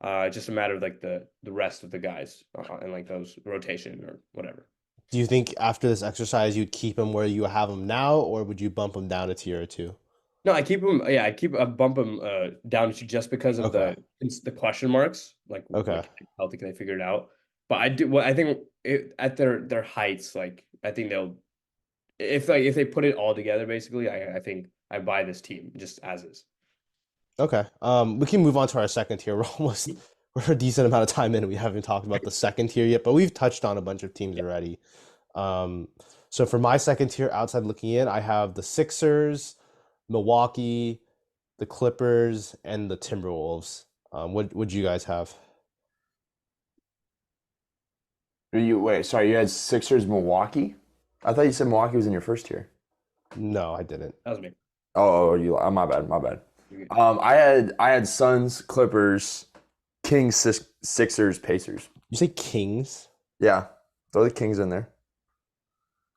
Speaker 3: It's just a matter of like the rest of the guys and like those rotation or whatever.
Speaker 1: Do you think after this exercise you'd keep him where you have him now, or would you bump him down a tier or two?
Speaker 3: No, I keep him. Yeah, I bump him down to just because of
Speaker 1: Okay.
Speaker 3: the question marks.
Speaker 1: Okay.
Speaker 3: Like how can they figure it out? But I do. Well, I think at their heights, like I think they'll if they put it all together, basically, I think I buy this team just as is.
Speaker 1: Okay. We can move on to our second tier. We're a decent amount of time in. We haven't talked about the second tier yet, but we've touched on a bunch of teams already. Um, so for my second tier, outside looking in, I have the Sixers, Milwaukee, the Clippers, and the Timberwolves. What would you guys have?
Speaker 2: Wait, sorry, you had Sixers, Milwaukee? I thought you said Milwaukee was in your first tier.
Speaker 1: No, I didn't.
Speaker 3: That was me.
Speaker 2: My bad, my bad.
Speaker 3: You're good.
Speaker 2: I had Suns, Clippers, Kings, Sixers, Pacers.
Speaker 1: You say Kings?
Speaker 2: Yeah, throw the Kings in there.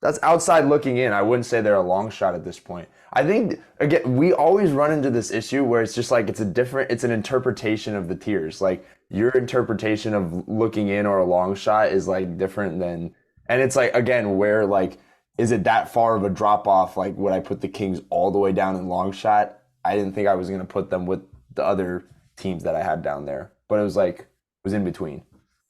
Speaker 2: That's outside looking in. I wouldn't say they're a long shot at this point. I think again, we always run into this issue where it's just like it's an interpretation of the tiers. Like your interpretation of looking in or a long shot is like different than, and it's like again, where like is it that far of a drop off? Like would I put the Kings all the way down in long shot? I didn't think I was gonna put them with the other teams that I had down there, but it was in between.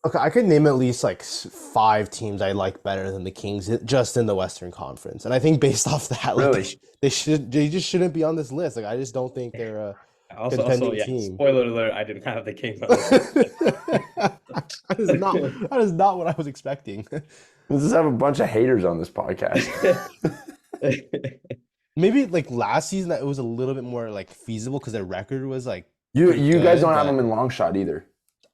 Speaker 1: Okay, I could name at least like five teams I like better than the Kings just in the Western Conference, and I think based off that, like
Speaker 2: Really?
Speaker 1: they just shouldn't be on this list. Like I just don't think they're a
Speaker 3: Also,
Speaker 1: contending
Speaker 3: yeah.
Speaker 1: team.
Speaker 3: Spoiler alert: I didn't have the Kings on this.
Speaker 1: That is not what I was expecting.
Speaker 2: Let's just have a bunch of haters on this podcast.
Speaker 1: Maybe like last season that it was a little bit more like feasible because their record was like
Speaker 2: You
Speaker 1: pretty
Speaker 2: you guys
Speaker 1: good,
Speaker 2: don't have
Speaker 1: but
Speaker 2: them in long shot either.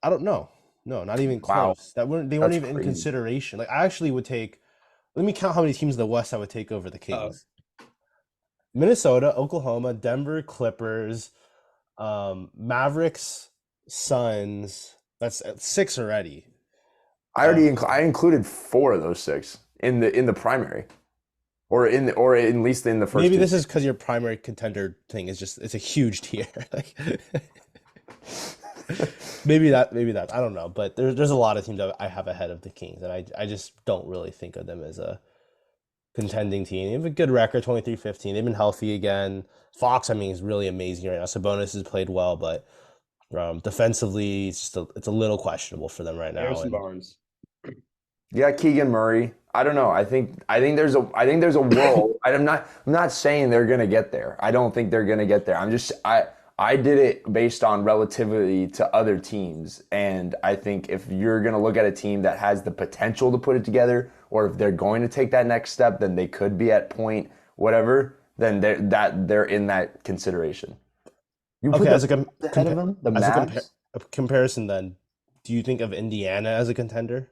Speaker 1: I don't know. No, not even
Speaker 2: Wow,
Speaker 1: close. They weren't
Speaker 2: that's
Speaker 1: even in
Speaker 2: crazy.
Speaker 1: consideration. Like I actually would take. Let me count how many teams in the West I would take over the
Speaker 3: Uh,
Speaker 1: Kings. Minnesota, Oklahoma, Denver, Clippers, Mavericks, Suns. That's six already.
Speaker 2: I included four of those six in the primary, or at least in the first
Speaker 1: Maybe
Speaker 2: two.
Speaker 1: this is because your primary contender thing is just it's a huge tier. Like maybe that I don't know, but there's a lot of teams that I have ahead of the Kings, and I just don't really think of them as a contending team. They have a good record, 23-15. They've been healthy again. Fox, I mean, is really amazing right now. Sabonis has played well, but defensively, it's a little questionable for them right now.
Speaker 3: Harrison
Speaker 1: And
Speaker 3: Barnes.
Speaker 2: Yeah, Keegan Murray. I don't know. I think there's a world. I'm not saying they're gonna get there. I don't think they're gonna get there. I did it based on relativity to other teams, and I think if you're gonna look at a team that has the potential to put it together, or if they're going to take that next step, then they could be at point whatever. Then they're in that consideration. You put
Speaker 1: okay,
Speaker 2: the
Speaker 1: as a
Speaker 2: ahead of them, the
Speaker 1: as
Speaker 2: Mavs.
Speaker 1: a comparison, then, do you think of Indiana as a contender?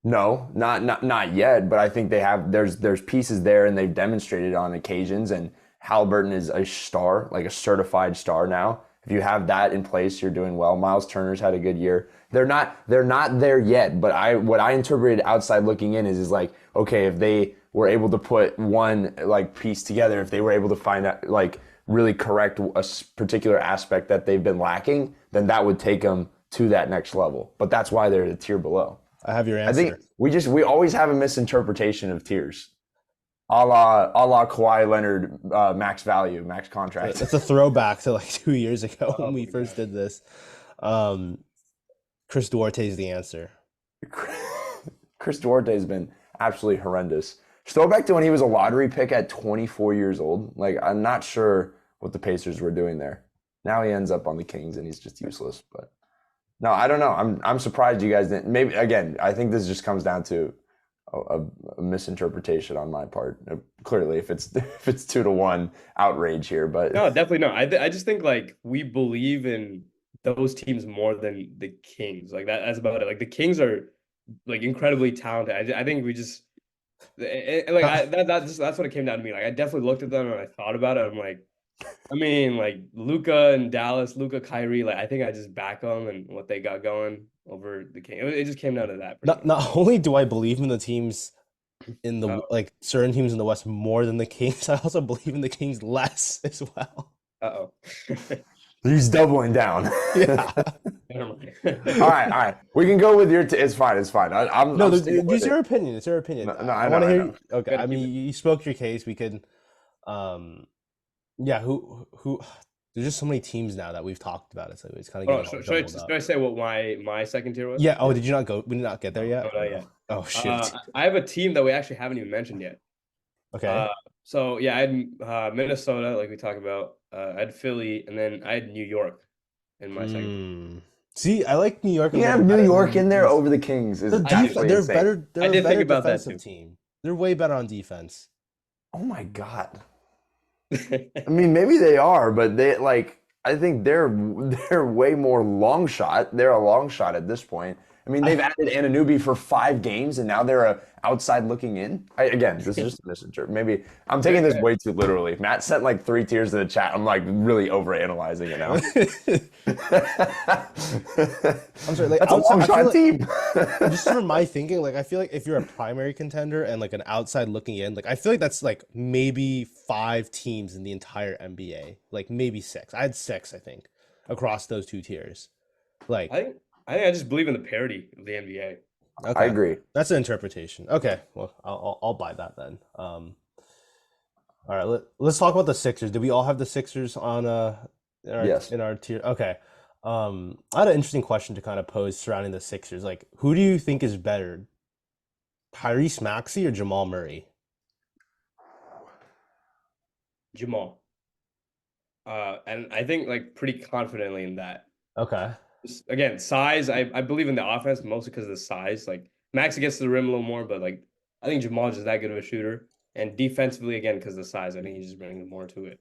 Speaker 2: No, not yet. But I think there's pieces there, and they've demonstrated on occasions. And Halliburton is a star, like a certified star now. If you have that in place, you're doing well. Miles Turner's had a good year. They're not there yet. But what I interpreted outside looking in is like, okay, if they were able to put one like piece together, if they were able to find out like really correct a particular aspect that they've been lacking, then that would take them to that next level. But that's why they're the tier below.
Speaker 1: I have your
Speaker 2: I think
Speaker 1: answer.
Speaker 2: we always have a misinterpretation of tiers, a la Kawhi Leonard, max value, max contract.
Speaker 1: It's a throwback to like 2 years ago when
Speaker 3: Oh
Speaker 1: we
Speaker 3: my
Speaker 1: first
Speaker 3: God.
Speaker 1: did this. Chris Duarte is the answer.
Speaker 2: Chris Duarte has been absolutely horrendous. Just throw back to when he was a lottery pick at 24 years old. Like, I'm not sure what the Pacers were doing there. Now he ends up on the Kings and he's just useless. But no, I don't know. I'm surprised you guys didn't. Maybe again, I think this just comes down to a misinterpretation on my part. Clearly, if it's if it's 2-1 outrage here, but
Speaker 3: No, definitely not. I just think like we believe in those teams more than the Kings. Like that's about it. Like the Kings are like incredibly talented. I think we just like that's what it came down to me. Like I definitely looked at them and I thought about it. I'm like, I mean, like Luka and Dallas, Luka, Kyrie. Like I think I just back them and what they got going over the King. It just came down to that pretty much.
Speaker 1: Not only do I believe in the teams in the
Speaker 3: Oh,
Speaker 1: like certain teams in the West more than the Kings, I also believe in the Kings less as well.
Speaker 3: uh-oh.
Speaker 2: he's doubling down.
Speaker 1: Yeah.
Speaker 3: Never mind.
Speaker 2: All right. We can go with your. It's fine. It's fine. I'm
Speaker 1: No,
Speaker 2: sticking with
Speaker 1: it's your
Speaker 2: it.
Speaker 1: opinion. It's your opinion.
Speaker 2: No, I
Speaker 1: I
Speaker 2: know,
Speaker 1: want to
Speaker 2: I
Speaker 1: hear
Speaker 2: know.
Speaker 1: you. Okay,
Speaker 3: Gotta
Speaker 1: I
Speaker 3: keep
Speaker 1: mean,
Speaker 3: it.
Speaker 1: you spoke your case. We could, yeah. Who? There's just so many teams now that we've talked about it, so it's kind of
Speaker 3: Oh,
Speaker 1: getting all
Speaker 3: should
Speaker 1: jumbled
Speaker 3: I
Speaker 1: up.
Speaker 3: say what my second tier was?
Speaker 1: Yeah. Oh, did you not go? We did not get there
Speaker 3: No,
Speaker 1: yet.
Speaker 3: not
Speaker 1: Or
Speaker 3: yet.
Speaker 1: no? Oh shoot.
Speaker 3: I have a team that we actually haven't even mentioned yet.
Speaker 1: Okay.
Speaker 3: So yeah, I had Minnesota, like we talked about. I had Philly, and then I had New York in my second.
Speaker 1: See, I like New York a
Speaker 2: You
Speaker 1: little
Speaker 2: have New
Speaker 1: better
Speaker 2: York
Speaker 1: than
Speaker 2: in there
Speaker 1: these.
Speaker 2: over the Kings is
Speaker 1: The
Speaker 2: actually
Speaker 1: they're
Speaker 2: insane.
Speaker 1: better.
Speaker 3: I
Speaker 1: They're a
Speaker 3: did think
Speaker 1: better
Speaker 3: about that
Speaker 1: defensive
Speaker 3: too.
Speaker 1: team. They're way better on defense.
Speaker 2: Oh my God. I mean, maybe they are, but they like. I think they're way more long shot. They're a long shot at this point. I mean, they've added Anunoby for 5 games, and now they're a outside looking in. Again, this is just a misinterpretation. Maybe I'm taking this way too literally. Matt sent like 3 tiers in the chat. I'm like really overanalyzing it now.
Speaker 1: I'm sorry. Like,
Speaker 2: That's a long
Speaker 1: I feel
Speaker 2: shot
Speaker 1: like-
Speaker 2: team.
Speaker 1: just for my thinking, like I feel like if you're a primary contender and like an outside looking in, like I feel like that's like maybe 5 teams in the entire NBA, like maybe 6. I had 6, I think, across those 2 tiers. Like,
Speaker 3: I just believe in the parity of the NBA.
Speaker 1: okay,
Speaker 2: I agree.
Speaker 1: that's an interpretation. Okay, well, I'll buy that then. All right, let's talk about the Sixers. Did we all have the Sixers on
Speaker 2: Yes.
Speaker 1: in our tier? Okay. I had an interesting question to kind of pose surrounding the Sixers. Like, who do you think is better, Tyrese Maxey or Jamal Murray?
Speaker 3: Jamal. And I think like pretty confidently in that.
Speaker 1: Okay.
Speaker 3: Again, size. I believe in the offense mostly because of the size. Like Max gets to the rim a little more, but like I think Jamal's just that good of a shooter. And defensively, again, because of the size, I think he's just bringing more to it.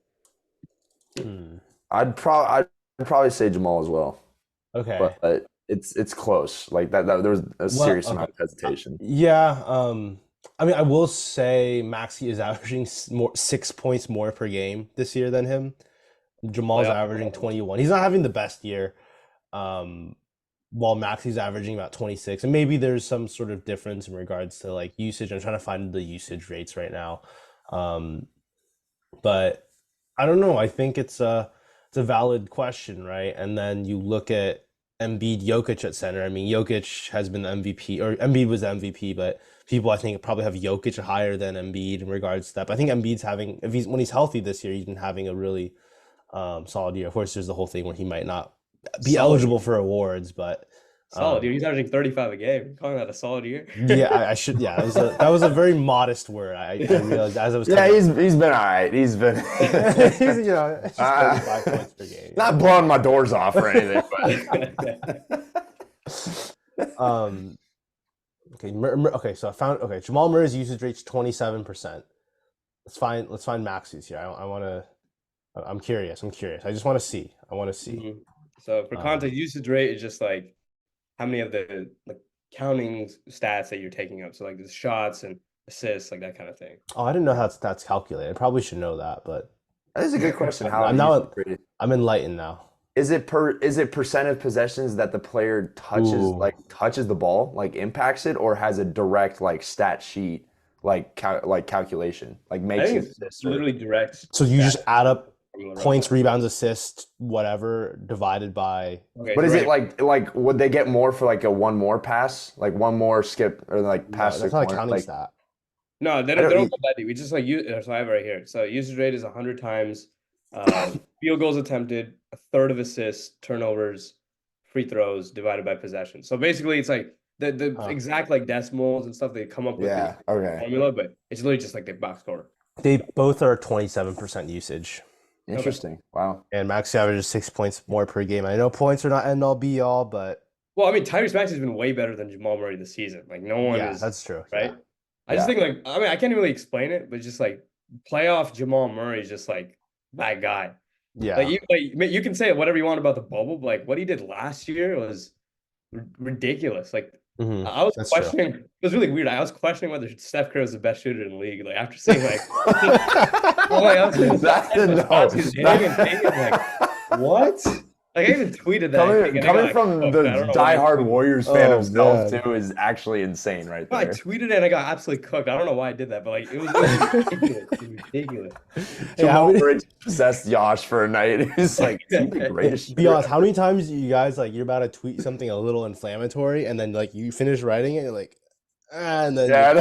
Speaker 2: I'd probably say Jamal as well,
Speaker 1: Okay.
Speaker 2: but it's close. Like that there was a serious amount of hesitation.
Speaker 1: Yeah. I mean, I will say Maxey is averaging 6 points more per game this year than him. Jamal's
Speaker 3: Playoff.
Speaker 1: averaging 21. He's not having the best year. While Maxey's averaging about 26, and maybe there's some sort of difference in regards to like usage. I'm trying to find the usage rates right now. But I don't know. I think it's a valid question, right? And then you look at Embiid, Jokic at center. I mean, Jokic has been the MVP, or Embiid was the MVP, but people I think probably have Jokic higher than Embiid in regards to that. But I think Embiid's having, when he's healthy this year, he's been having a really solid year. Of course, there's the whole thing where he might not be eligible for awards, but
Speaker 3: Solid, dude. He's averaging 35 a game. You're calling that a solid year?
Speaker 1: yeah, I should. Yeah, that was a very modest word. I realized as I was.
Speaker 2: Yeah, he's been all right. He's been
Speaker 1: he's, you know, it's just 35 points per game.
Speaker 2: not blowing my doors off or anything. But
Speaker 1: Okay, okay. So I found Jamal Murray's usage rate's 27%. Let's find Maxey's here. I want to. I'm curious. I just want to see. I want to see.
Speaker 3: Mhm. So for context, usage rate is just like how many of the like counting stats that you're taking up. So like the shots and assists, like that kind of thing.
Speaker 1: Oh, I didn't know how that's calculated. I probably should know that, but
Speaker 2: that is a good question. How
Speaker 1: I'm enlightened now.
Speaker 2: Is it percent of possessions that the player touches the ball, like impacts it, or has a direct like stat sheet like calculation, like
Speaker 3: I
Speaker 2: makes
Speaker 3: think
Speaker 2: it
Speaker 3: it's literally direct.
Speaker 1: So you just add up points, rebounds, assists, whatever, divided by.
Speaker 3: Okay,
Speaker 2: But
Speaker 3: so
Speaker 2: is it
Speaker 3: right.
Speaker 2: like would they get more for like a one more pass, like one more skip or like
Speaker 1: No,
Speaker 2: pass the
Speaker 1: that's not a
Speaker 2: corner?
Speaker 1: counting
Speaker 2: Like
Speaker 1: stat.
Speaker 3: No,
Speaker 2: I
Speaker 3: they don't
Speaker 2: don't.
Speaker 3: go that deep. We just like use. So I have it right here. So usage rate is 100 times. Field goals attempted, a third of assists, turnovers, free throws divided by possession. So basically, it's like the
Speaker 1: Huh.
Speaker 3: exact like decimals and stuff they come up with the
Speaker 2: Yeah. Okay.
Speaker 3: formula, but it's literally just like the box score.
Speaker 1: They both are 27% usage.
Speaker 3: Okay.
Speaker 2: Interesting. Wow.
Speaker 1: And Max averages 6 points more per game. I know points are not end all be all, but
Speaker 3: Well, I mean, Tyrese Maxey has been way better than Jamal Murray this season. Like no one
Speaker 1: yeah,
Speaker 3: is
Speaker 1: that's true. Yeah.
Speaker 3: right. I just
Speaker 2: Yeah.
Speaker 3: think like I mean I can't really explain it, but just like playoff Jamal Murray is just like that guy.
Speaker 1: Yeah.
Speaker 3: Like you can say whatever you want about the bubble, but like what he did last year was ridiculous. Like I was
Speaker 1: That's true.
Speaker 3: questioning. It was really weird. I was questioning whether Steph Curry was the best shooter in the league. Like after seeing like, oh my, I was
Speaker 2: That's the no.
Speaker 3: hitting, like what? Like I even tweeted that. I think, and I
Speaker 2: Coming
Speaker 3: got
Speaker 2: from
Speaker 3: cooked.
Speaker 2: the
Speaker 3: I don't know why I
Speaker 2: diehard
Speaker 3: tweeted.
Speaker 2: Warriors fan
Speaker 1: Oh,
Speaker 2: himself
Speaker 1: man.
Speaker 2: too is actually insane right
Speaker 3: No, I
Speaker 2: there.
Speaker 3: tweeted it and I got absolutely cooked. I don't know why I did that, but like it was ridiculous. It was ridiculous.
Speaker 1: Hey, how
Speaker 2: Jamal
Speaker 1: many,
Speaker 2: Murray possessed Yash for a night. He's like, is he the greatest
Speaker 1: be
Speaker 2: shooter
Speaker 1: honest, how
Speaker 2: ever?
Speaker 1: many times you guys like you're about to tweet something a little inflammatory and then like you finish writing it, you're like, and then
Speaker 2: Yeah.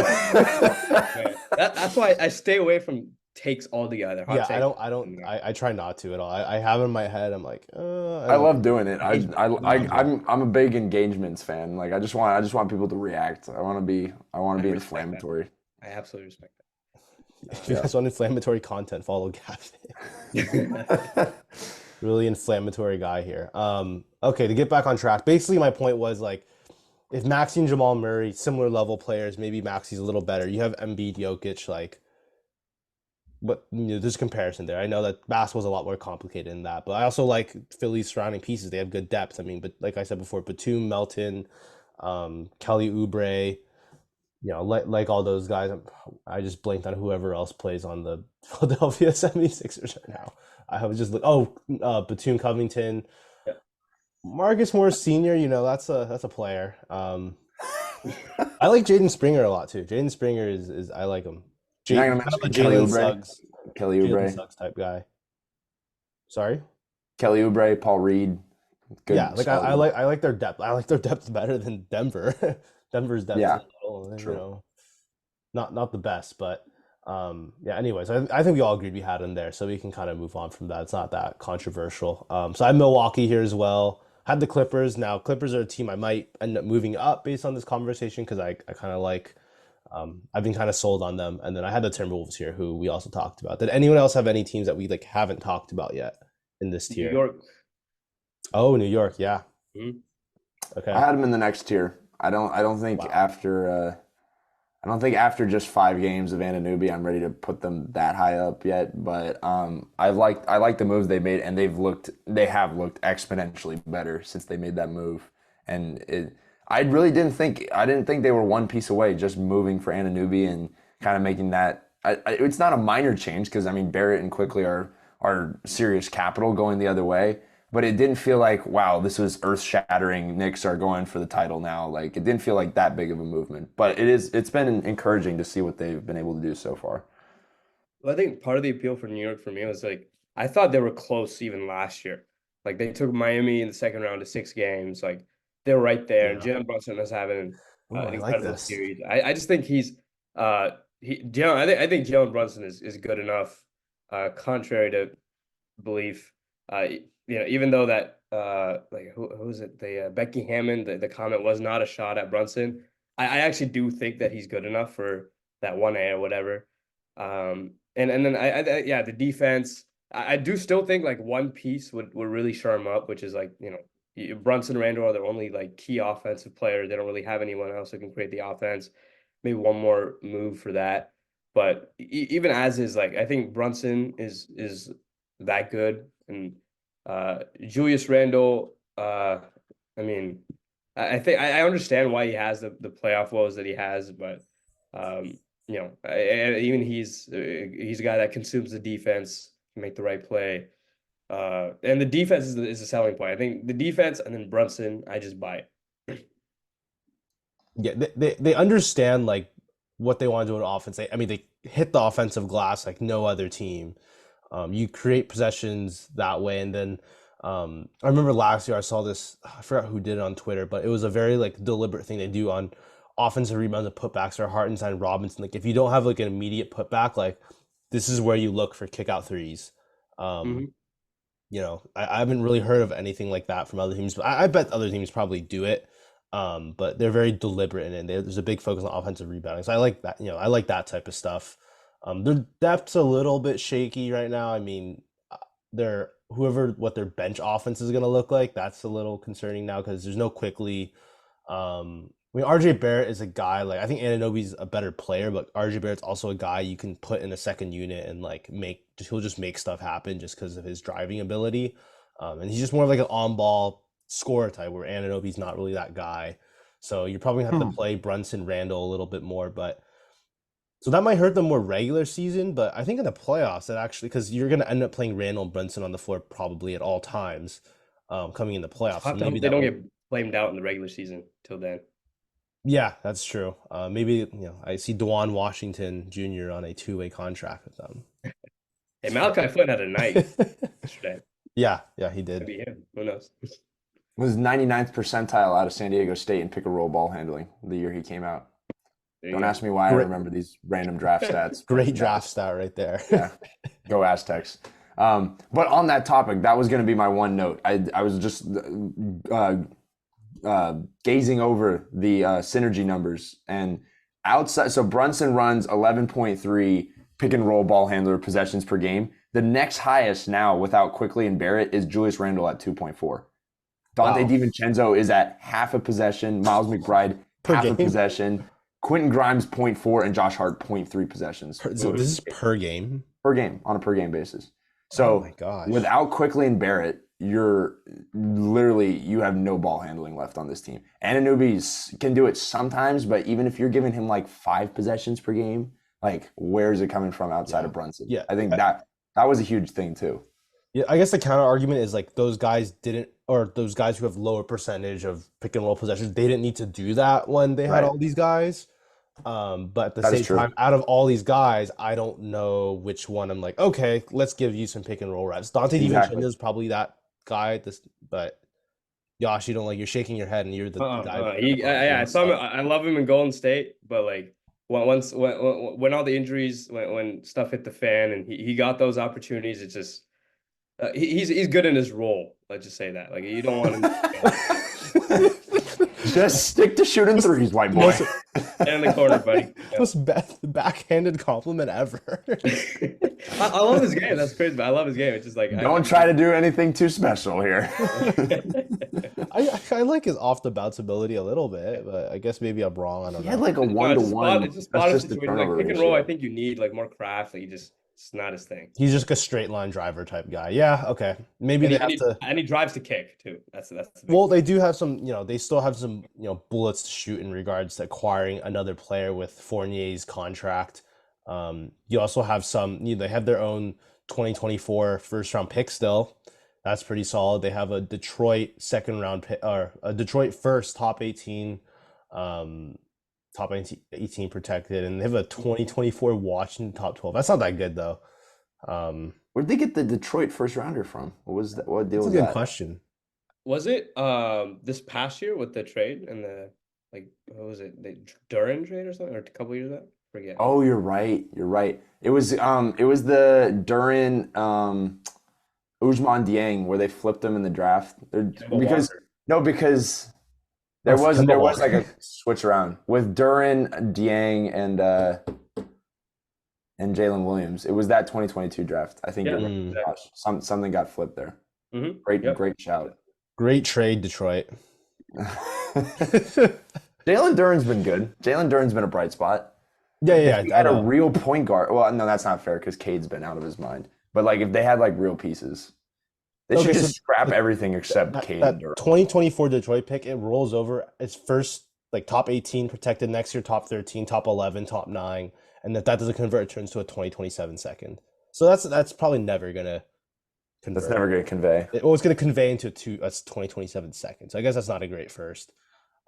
Speaker 3: Yeah. That's why I stay away from takes altogether. Hot
Speaker 1: yeah, I
Speaker 3: takes.
Speaker 1: don't, I try not to at all. I have it in my head. I'm like,
Speaker 2: I love doing it.
Speaker 1: I
Speaker 2: I'm a big engagements fan. Like I just want people to react. I want to be
Speaker 3: I respect that.
Speaker 2: inflammatory.
Speaker 3: I absolutely respect
Speaker 1: if you guys want inflammatory content, follow Gavin.
Speaker 3: that.
Speaker 1: Really inflammatory guy here. Okay, to get back on track. Basically, my point was like, if Maxey and Jamal Murray, similar level players, maybe Maxey's a little better. You have Embiid, Jokic, like, but there's comparison there. I know that basketball's a lot more complicated than that, but I also like Philly's surrounding pieces. They have good depth. I mean, but like I said before, Batum, Melton, Kelly Oubre, like all those guys. I just blanked on whoever else plays on the Philadelphia 76ers right now. I was just Batum, Covington,
Speaker 3: Yeah.
Speaker 1: Marcus Morris Sr. That's a player. I like Jaden Springer a lot too. Jaden Springer is I like him.
Speaker 2: You're not gonna
Speaker 1: Kind of a
Speaker 2: mention Kelly
Speaker 1: Jalen
Speaker 2: Oubre?
Speaker 1: Suggs,
Speaker 2: Kelly
Speaker 1: Jalen
Speaker 2: Oubre,
Speaker 1: Suggs type guy. Sorry.
Speaker 2: Kelly Oubre, Paul Reed. Good.
Speaker 1: Yeah, like
Speaker 2: solid.
Speaker 1: I like their depth. I like their depth better than Denver. Denver's depth
Speaker 2: Yeah,
Speaker 1: is a little,
Speaker 2: true.
Speaker 1: not the best, but yeah. Anyways, I think we all agreed we had him there, so we can kind of move on from that. It's not that controversial. So I have Milwaukee here as well. Had the Clippers. Now Clippers are a team I might end up moving up based on this conversation because I kind of like. I've been kind of sold on them, and then I had the Timberwolves here, who we also talked about. Did anyone else have any teams that we like haven't talked about yet in this
Speaker 3: New
Speaker 1: tier?
Speaker 3: York.
Speaker 1: Oh, New York, yeah.
Speaker 3: Mhm.
Speaker 1: Okay.
Speaker 2: I had him in the next tier. I don't think
Speaker 1: Wow.
Speaker 2: after I don't think after just 5 games of Anunoby, I'm ready to put them that high up yet. But I like the moves they made, and they have looked exponentially better since they made that move. And I really didn't think they were one piece away, just moving for Anunoby and kind of making that. It's not a minor change because I mean Barrett and Quickly are serious capital going the other way. But it didn't feel like, wow, this was earth-shattering. Knicks are going for the title now. Like it didn't feel like that big of a movement. But it's been encouraging to see what they've been able to do so far.
Speaker 3: Well, I think part of the appeal for New York for me was like I thought they were close even last year. Like they took Miami in the second round to 6 games. Like they're right there. And
Speaker 1: Yeah.
Speaker 3: Jalen Brunson is having
Speaker 1: Oh,
Speaker 3: an
Speaker 1: I like
Speaker 3: incredible
Speaker 1: this.
Speaker 3: series. I just think I think Jalen Brunson is good enough, contrary to belief. Even though that like who was it? The Becky Hammond, the comment was not a shot at Brunson. I actually do think that he's good enough for that 1A or whatever. And then yeah, the defense. I do still think like one piece would really shore him up, which is like, Brunson and Randall are their only like key offensive players. They don't really have anyone else who can create the offense. Maybe one more move for that. But even as is, like I think Brunson is that good. And Julius Randle, I mean, I think I understand why he has the playoff woes that he has, but even he's a guy that consumes the defense, can make the right play. And the defense is a selling point. I think the defense and then Brunson, I just buy it.
Speaker 1: Yeah, they understand like what they want to do on offense. I mean, they hit the offensive glass like no other team. You create possessions that way, and then I remember last year I saw this. I forgot who did it on Twitter, but it was a very like deliberate thing they do on offensive rebounds and putbacks or Hartenstein Robinson. Like if you don't have like an immediate putback, like this is where you look for kick out threes. Um,
Speaker 3: Hmm.
Speaker 1: I haven't really heard of anything like that from other teams, but I bet other teams probably do it. But they're very deliberate in it. There's a big focus on offensive rebounding. So I like that, I like that type of stuff. Their depth's a little bit shaky right now. I mean, their what their bench offense is going to look like, that's a little concerning now because there's no quickly. I mean, RJ Barrett is a guy like I think Anunoby's a better player, but RJ Barrett's also a guy you can put in a second unit and like he'll just make stuff happen just because of his driving ability. And he's just more of like an on-ball scorer type where Anunoby's not really that guy. So you're probably gonna have to play Brunson Randall a little bit more, but so that might hurt them more regular season, but I think in the playoffs it actually because you're gonna end up playing Randall and Brunson on the floor probably at all times, coming in the playoffs. So
Speaker 3: I
Speaker 1: maybe
Speaker 3: hope they
Speaker 1: that
Speaker 3: don't
Speaker 1: will.
Speaker 3: get flamed out in the regular season till then.
Speaker 1: Yeah, that's true. Maybe I see Dewan Washington Jr. on a two-way contract with them.
Speaker 3: Hey, Malachi Flynn had a night yesterday.
Speaker 1: Yeah, he did.
Speaker 3: Maybe him. Who knows?
Speaker 2: Was 99th percentile out of San Diego State in pick and roll ball handling the year he came out.
Speaker 3: There you
Speaker 2: Don't
Speaker 3: go.
Speaker 2: ask me why I
Speaker 1: Great-
Speaker 2: remember these random draft stats. but
Speaker 1: Great
Speaker 2: that
Speaker 1: draft
Speaker 2: was-
Speaker 1: stat right there.
Speaker 2: Yeah, go Aztecs. But on that topic, that was going to be my one note. I was just gazing over the synergy numbers and outside. So Brunson runs 11.3 pick and roll ball handler possessions per game. The next highest now without Quickly and Barrett is Julius Randle at 2.4. Dante
Speaker 1: Wow.
Speaker 2: DiVincenzo is at half a possession. Miles McBride,
Speaker 1: Per
Speaker 2: half a
Speaker 1: game?
Speaker 2: possession. Quentin Grimes, 0.4, and Josh Hart, 0.3 possessions
Speaker 1: So this is per game.
Speaker 2: per game on a per game basis.
Speaker 1: Oh
Speaker 2: So
Speaker 1: my gosh.
Speaker 2: without Quickly and Barrett, you have no ball handling left on this team. Anunoby can do it sometimes, but even if you're giving him like 5 possessions per game, like where is it coming from outside of Brunson?
Speaker 1: Yeah.
Speaker 2: I think that was a huge thing too.
Speaker 1: Yeah, I guess the counter argument is like those guys those guys who have lower percentage of pick and roll possessions, they didn't need to do that when they had
Speaker 2: Right.
Speaker 1: all these guys. But at the
Speaker 2: That is
Speaker 1: same
Speaker 2: true.
Speaker 1: time, out of all these guys, I don't know which one I'm like, okay, let's give you some pick and roll reps. Dante
Speaker 2: Exactly.
Speaker 1: DiVincenzo is probably that guy. But Yash, you're shaking your head and you're the guy.
Speaker 3: I saw him. I love him in Golden State, but like when all the injuries, when stuff hit the fan, and he got those opportunities, it's just he's good in his role. Let's just say that. Like you don't want him
Speaker 2: Just stick to shooting threes, white boy.
Speaker 1: Most-
Speaker 3: in the corner, buddy. Yeah.
Speaker 1: Most backhanded compliment ever.
Speaker 3: I love his game. That's crazy, but I love his game. It's just like
Speaker 2: Don't try to do anything too special here.
Speaker 1: I like his off the bounce ability a little bit, but I guess maybe I'm wrong. I don't
Speaker 2: He
Speaker 1: know.
Speaker 2: had like a
Speaker 3: No,
Speaker 2: 1-to-1.
Speaker 3: it's a spot
Speaker 2: That's just the
Speaker 3: situation. Like
Speaker 2: turnover
Speaker 3: pick and roll, I
Speaker 2: ratio.
Speaker 3: think you need like more craft. Like it's not his thing.
Speaker 1: He's just like a straight line driver type guy. Yeah, okay. Maybe
Speaker 3: And
Speaker 1: they
Speaker 3: he,
Speaker 1: have
Speaker 3: and,
Speaker 1: to.
Speaker 3: he, and he drives to kick too. That's the big
Speaker 1: Well, they do have some, they still have some, bullets to shoot in regards to acquiring another player with Fournier's contract. You also have some, they have their own 2024 first round pick still. That's pretty solid. They have a Detroit second round pick or a Detroit first top 18, top 18 protected, and they have a 2024 Washington top 12. That's not that good though.
Speaker 2: Where'd they get the Detroit first rounder from? What was that? What deal
Speaker 1: That's a
Speaker 2: was
Speaker 1: good
Speaker 2: that?
Speaker 1: question.
Speaker 3: Was it this past year with the trade and the like what was it? The Duran trade or something or a couple years ago? Forget.
Speaker 2: Oh, you're right. You're right. It was the Duran Ousmane Dieng where they flipped him in the draft. Because there
Speaker 1: Oh,
Speaker 2: was
Speaker 1: Kemba
Speaker 2: like a
Speaker 1: Walker.
Speaker 2: switch around with Duran, Dieng, and Jalen Williams. It was that 2022 draft. I think
Speaker 3: Yeah,
Speaker 2: you're right.
Speaker 1: Mm.
Speaker 2: Gosh, something got flipped there.
Speaker 3: Mm-hmm.
Speaker 2: Great shout.
Speaker 1: Great trade, Detroit.
Speaker 2: Jalen Duran's been good. Jalen Duran's been a bright spot.
Speaker 1: Yeah,
Speaker 2: If we
Speaker 1: I
Speaker 2: had a
Speaker 1: know.
Speaker 2: real point guard. Well, no, that's not fair because Cade's been out of his mind. But like, if they had like real pieces, they should
Speaker 1: Okay,
Speaker 2: just
Speaker 1: so
Speaker 2: scrap everything except Cade
Speaker 1: That
Speaker 2: and Duran.
Speaker 1: 2024 Detroit pick, it rolls over. It's first like top 18 protected next year, top 13, top 11, top 9, and if that doesn't convert, it turns to a 2027 second. So that's probably never gonna convert.
Speaker 2: That's never going to convey.
Speaker 1: Well, it's gonna convey into a 2027 second. So I guess that's not a great first.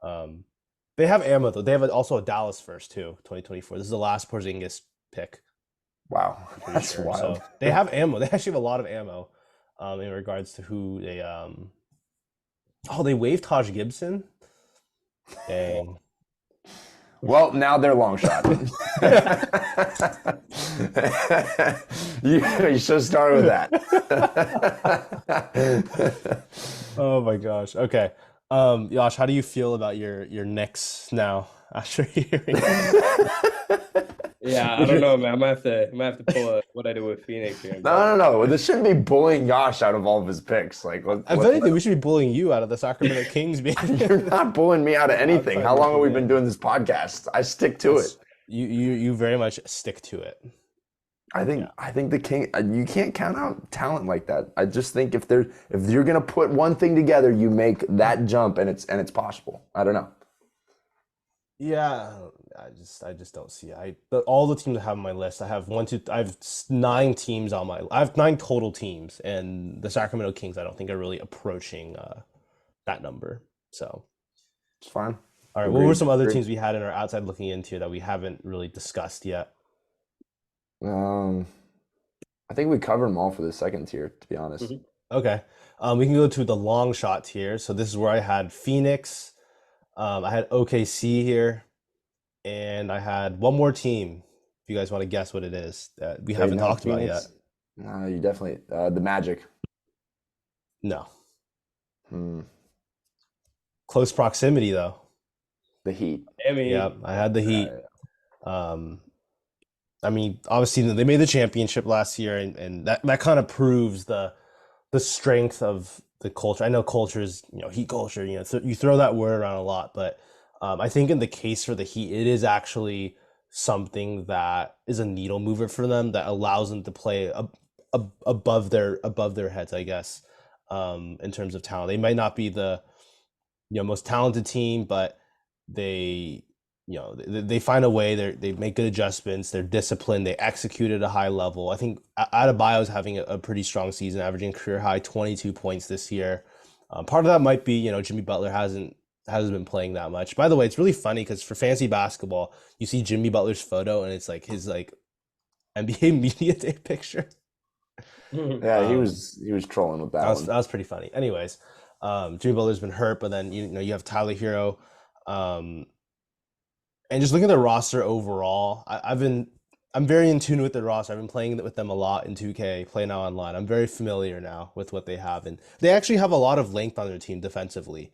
Speaker 1: They have ammo though. They have also a Dallas first too, 2024. This is the last Porzingis pick.
Speaker 2: Wow,
Speaker 1: I'm pretty
Speaker 2: that's
Speaker 1: sure.
Speaker 2: wild.
Speaker 1: So they have ammo. They actually have a lot of ammo, in regards to who they Oh, they waived Taj Gibson. Dang.
Speaker 2: Well, now they're long shot. You should have started with that.
Speaker 1: Oh my gosh. Okay. Yash, how do you feel about your Knicks now after hearing?
Speaker 3: Yeah, I
Speaker 1: Would
Speaker 3: don't
Speaker 1: you?
Speaker 3: know, man. I might have to pull a what I do with Phoenix here and
Speaker 2: No,
Speaker 3: talk.
Speaker 2: no, no. This shouldn't be bullying Yash out of all of his picks. Like,
Speaker 1: If anything, we should be bullying you out of the Sacramento Kings being
Speaker 2: you're not bullying me out of anything.
Speaker 1: outside
Speaker 2: How long have
Speaker 1: looking
Speaker 2: we been
Speaker 1: in.
Speaker 2: doing this podcast? I stick to it.
Speaker 1: That's you very much stick to it. Yeah.
Speaker 2: I think the King. You can't count out talent like that. I just think if you're gonna put one thing together, you make that jump, and it's possible. I don't know.
Speaker 1: Yeah, I just don't see it. All the teams I have on my list, I have one, two, I have 9 teams on my, I have 9 total teams, and the Sacramento Kings, I don't think are really approaching that number. So,
Speaker 2: It's fine.
Speaker 1: all right, what were
Speaker 2: Agreed.
Speaker 1: some other
Speaker 2: Agreed.
Speaker 1: teams we had in our outside looking into that we haven't really discussed yet?
Speaker 2: Um, I think we covered them all for the second tier. To be honest.
Speaker 3: Mhm.
Speaker 1: Okay, we can go to the long shot tier. So this is where I had Phoenix, I had OKC here, and I had one more team. If you guys want to guess what it is that we
Speaker 2: So you
Speaker 1: haven't
Speaker 2: know
Speaker 1: talked about yet.
Speaker 2: Phoenix. No, you definitely the Magic.
Speaker 1: No,
Speaker 2: Hmm.
Speaker 1: close proximity though.
Speaker 2: The Heat.
Speaker 1: Yeah,
Speaker 3: Miami.
Speaker 1: I had the Heat.
Speaker 2: Uh,
Speaker 1: Um, I mean, obviously they made the championship last year, and that kind of proves the strength of the culture. I know culture is, Heat culture, so you throw that word around a lot, but I think in the case for the Heat, it is actually something that is a needle mover for them that allows them to play above their heads, I guess, in terms of talent. They might not be the most talented team, but they they find a way. They make good adjustments. They're disciplined. They execute at a high level. I think Adebayo is having a pretty strong season, averaging career high 22 points this year. Part of that might be Jimmy Butler hasn't been playing that much. By the way, it's really funny because for fantasy basketball, you see Jimmy Butler's photo and it's like his NBA media day picture.
Speaker 2: yeah,
Speaker 1: Um,
Speaker 2: he was trolling with that
Speaker 1: that was
Speaker 2: one.
Speaker 1: that was pretty funny. Anyways, Jimmy Butler's been hurt, but then you have Tyler Hero. Um, And just looking at the roster overall, I'm very in tune with the roster. I've been playing with them a lot in 2K, play now online. I'm very familiar now with what they have, and they actually have a lot of length on their team defensively.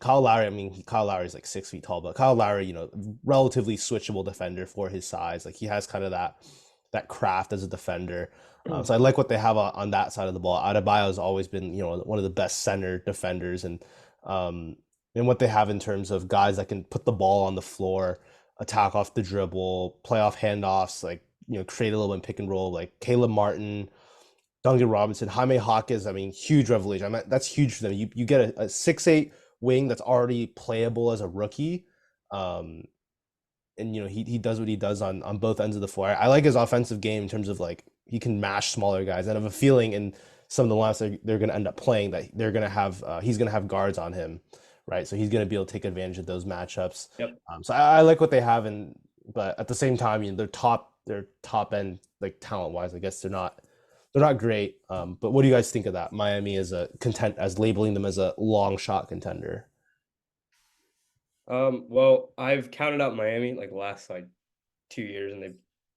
Speaker 1: Kyle Lowry, I mean, Kyle Lowry is like 6 feet tall, but Kyle Lowry, relatively switchable defender for his size. Like he has kind of that craft as a defender. So I like what they have on that side of the ball. Adebayo has always been, one of the best center defenders, um, and what they have in terms of guys that can put the ball on the floor, attack off the dribble, play off handoffs, like create a little bit pick and roll, like Caleb Martin, Duncan Robinson, Jaime Hawkins. I mean, huge revelation. I mean, that's huge for them. You get a 6'8" wing that's already playable as a rookie. Um, and he does what he does on both ends of the floor. I like his offensive game in terms of like he can mash smaller guys. And I have a feeling in some of the lineups they're going to end up playing that they're going to have he's going to have guards on him, right? So he's going to be able to take advantage of those matchups.
Speaker 3: Yep.
Speaker 1: So I like what they have, and but at the same time, their top end like talent wise, I guess they're not great. But what do you guys think of that? Miami is as labeling them as a long shot contender.
Speaker 3: Well, I've counted out Miami like the last like 2 years, and they've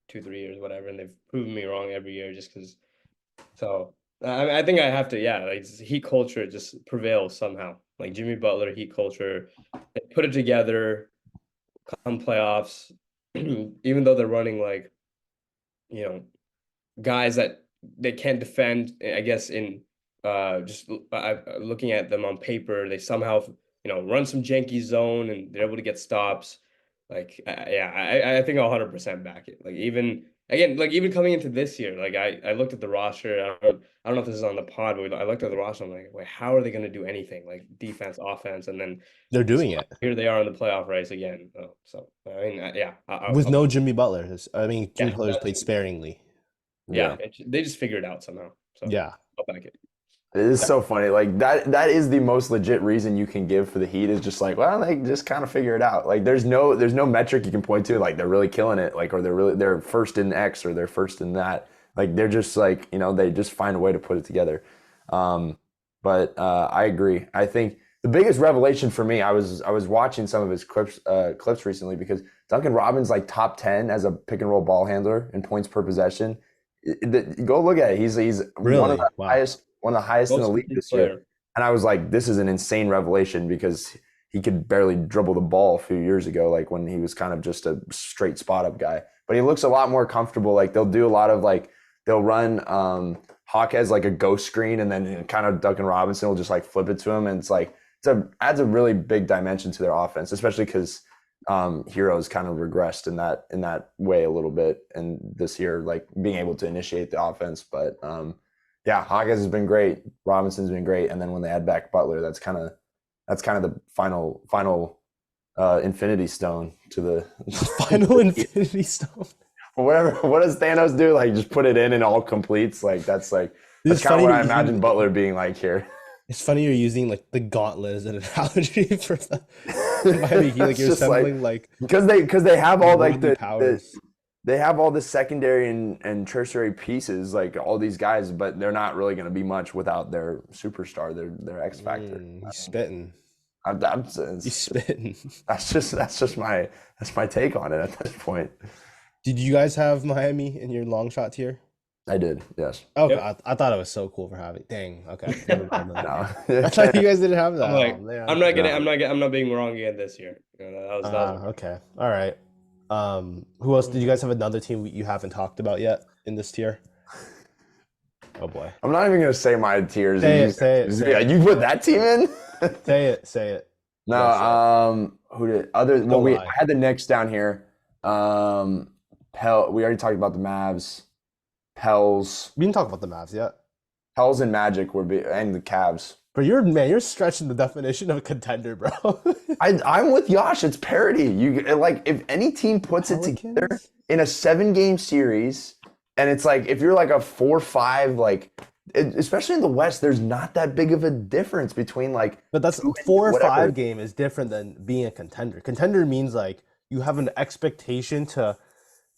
Speaker 3: 2, 3 years, whatever, and they've proven me wrong every year just because. So I think I have to, yeah, like Heat culture just prevails somehow. Like Jimmy Butler, Heat culture, they put it together, come playoffs, even though they're running like you know guys that they can't defend. I guess in just looking at them on paper, they somehow run some janky zone and they're able to get stops. Like yeah, I think I'll 100% back it. Like even again, like even coming into this year, like I looked at the roster. I don't know if this is on the pod, but I looked at the roster. I'm like, wait, how are they going to do anything like defense, offense, and then
Speaker 1: They're doing it
Speaker 3: here they are in the playoff race again. So I mean, yeah,
Speaker 1: with no Jimmy Butler. I mean, Jimmy
Speaker 3: yeah,
Speaker 1: Butler's
Speaker 3: that's
Speaker 1: played sparingly.
Speaker 3: yeah,
Speaker 2: Yeah.
Speaker 3: they just figured it out somehow. So
Speaker 1: Yeah.
Speaker 3: I'll back it.
Speaker 2: It is so funny. Like that is the most legit reason you can give for the Heat is just like, well, they just kind of figure it out. Like there's no metric you can point to like they're really killing it, like or they're first in X or they're first in that. Like they're just like, they just find a way to put it together. But I agree. I think the biggest revelation for me, I was watching some of his clips recently because Duncan Robin's like top 10 as a pick and roll ball handler in points per possession. Go look at it. He's one of
Speaker 1: Really?
Speaker 2: the
Speaker 1: Wow.
Speaker 2: highest in the
Speaker 3: Most
Speaker 2: league
Speaker 3: complete
Speaker 2: this year.
Speaker 3: player.
Speaker 2: And I was like, this is an insane revelation because he could barely dribble the ball a few years ago, like when he was kind of just a straight spot up guy. But he looks a lot more comfortable. Like they'll do a lot of like they'll run Hawk as like a ghost screen, and then kind of Duncan Robinson will just like flip it to him, and it's like adds a really big dimension to their offense, especially because Heroes kind of regressed in that way a little bit, and this year like being able to initiate the offense. But yeah, Hawkins has been great, Robinson's been great, and then when they add back Butler, that's kind of the final infinity stone to the
Speaker 1: Final Infinity Stone.
Speaker 2: whatever. What does Thanos do? Like just put it in and all completes. Like that's kind of
Speaker 1: funny
Speaker 2: what
Speaker 1: you're
Speaker 2: I imagine
Speaker 1: using-
Speaker 2: Butler being like here.
Speaker 1: It's funny you're using like the gauntlet as an analogy for the Miami Heat. Like
Speaker 2: It's
Speaker 1: you're
Speaker 2: just
Speaker 1: assembling like
Speaker 2: because they have all like
Speaker 1: worldly powers.
Speaker 2: they have all the secondary and tertiary pieces, like all these guys, but they're not really going to be much without their superstar, their X factor.
Speaker 1: You spitting.
Speaker 2: You
Speaker 1: spitting.
Speaker 2: That's just my take on it at this point.
Speaker 1: Did you guys have Miami in your long shot tier?
Speaker 2: I did, yes.
Speaker 1: Okay,
Speaker 3: Yep.
Speaker 1: I thought it was so cool for having. Dang. Okay. Never mind then.
Speaker 2: No.
Speaker 1: I thought you guys didn't have that.
Speaker 3: I'm like,
Speaker 1: Oh, man.
Speaker 3: I'm not being wrong again this year. That was
Speaker 1: Okay. All right. Who else? Did you guys have another team you haven't talked about yet in this tier? Oh boy.
Speaker 2: I'm not even gonna say my tiers.
Speaker 1: Say it.
Speaker 2: You put that team in?
Speaker 1: Say it.
Speaker 2: No. Who did other? Well,
Speaker 1: Don't
Speaker 2: I
Speaker 1: lie.
Speaker 2: had the Knicks down here. We already talked about the Mavs. Pels.
Speaker 1: We didn't talk about the Mavs yet.
Speaker 2: Pels and Magic and the Cavs.
Speaker 1: But you're stretching the definition of a contender, bro.
Speaker 2: I'm with Yash. It's parity. You like if any team puts it together
Speaker 1: Pelicans?
Speaker 2: in a 7-game series, and it's like if you're like a 4-5, like especially in the West, there's not that big of a difference between like.
Speaker 1: But that's 4 or
Speaker 2: whatever.
Speaker 1: 5 game is different than being a contender. Contender means like you have an expectation to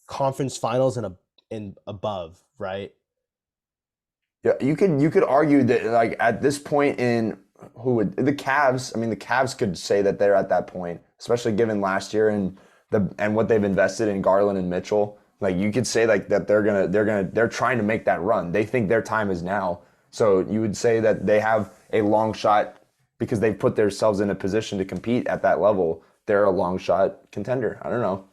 Speaker 1: conference finals and above, right?
Speaker 2: Yeah, you could argue that like at this point in the Cavs. I mean, the Cavs could say that they're at that point, especially given last year and what they've invested in Garland and Mitchell. Like you could say like that they're trying to make that run. They think their time is now. So you would say that they have a long shot because they've put themselves in a position to compete at that level. They're a long shot contender. I don't know.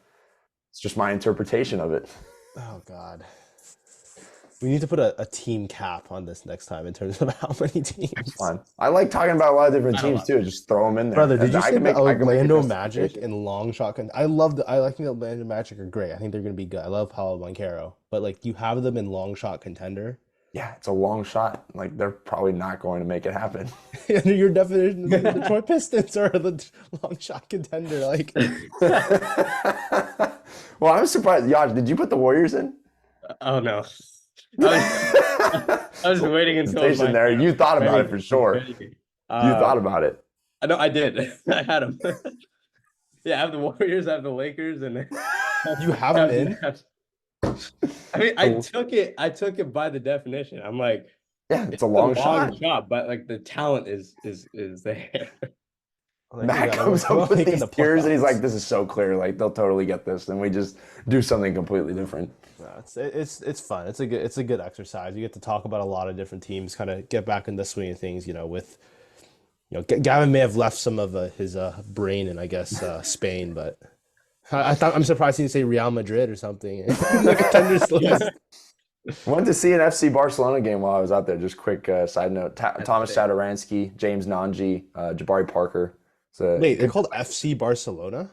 Speaker 2: It's just my interpretation of it.
Speaker 1: Oh God. We need to put a team cap on this next time in terms of how many teams.
Speaker 2: Fun. I like talking about a lot of different
Speaker 3: I don't
Speaker 2: teams too. Just throw them in there.
Speaker 1: Brother, did you
Speaker 2: I
Speaker 1: say
Speaker 2: can
Speaker 1: the
Speaker 2: make- I can make a
Speaker 1: Orlando
Speaker 2: justification.
Speaker 1: Magic and long shot? I think the Orlando Magic are great. I think they're gonna be good. I love Paolo Banchero, but like you have them in long shot contender.
Speaker 2: Yeah, it's a long shot. Like they're probably not going to make it happen.
Speaker 1: Under your definition, the Detroit Pistons are the long shot contender. Like,
Speaker 2: Well, I'm surprised. Yash, did you put the Warriors in?
Speaker 3: Oh no. I was waiting until it was
Speaker 2: Station
Speaker 3: my
Speaker 2: there.
Speaker 3: turn.
Speaker 2: You thought about it for sure.
Speaker 3: Ready.
Speaker 2: You thought about it.
Speaker 3: I know I did. I had them. Yeah, I have the Warriors, I have the Lakers, and
Speaker 1: you have them in?
Speaker 3: I mean, I took it by the definition. I'm like,
Speaker 2: Yeah, it's a long shot.
Speaker 3: but like the talent is there.
Speaker 2: Matt comes up with these tiers and he's like, "This is so clear. Like they'll totally get this." And we just do something completely different.
Speaker 1: No, it's fun. It's a good exercise. You get to talk about a lot of different teams, kind of get back in the swing of things. With Gavin may have left some of his brain in, I guess, Spain, but I'm surprised he didn't say Real Madrid or something. The contenders list.
Speaker 2: Went to see an FC Barcelona game while I was out there. Just quick side note: Thomas Satoransky, James Nanji, Jabari Parker. So,
Speaker 1: Wait, they're called FC Barcelona?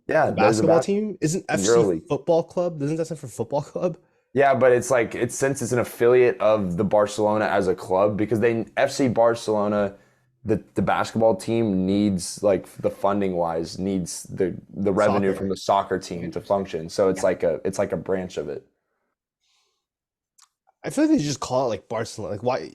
Speaker 2: yeah,
Speaker 1: The basketball team? Isn't FC
Speaker 2: EuroLeague.
Speaker 1: Football Club? Doesn't that stand for football club?
Speaker 2: Yeah, but it's like since it's an affiliate of the Barcelona as a club because FC Barcelona, the basketball team needs like the funding wise needs the revenue
Speaker 1: Soccer.
Speaker 2: from the soccer team to function. So it's like a branch of it.
Speaker 1: I feel like they just call it like Barcelona. Like why?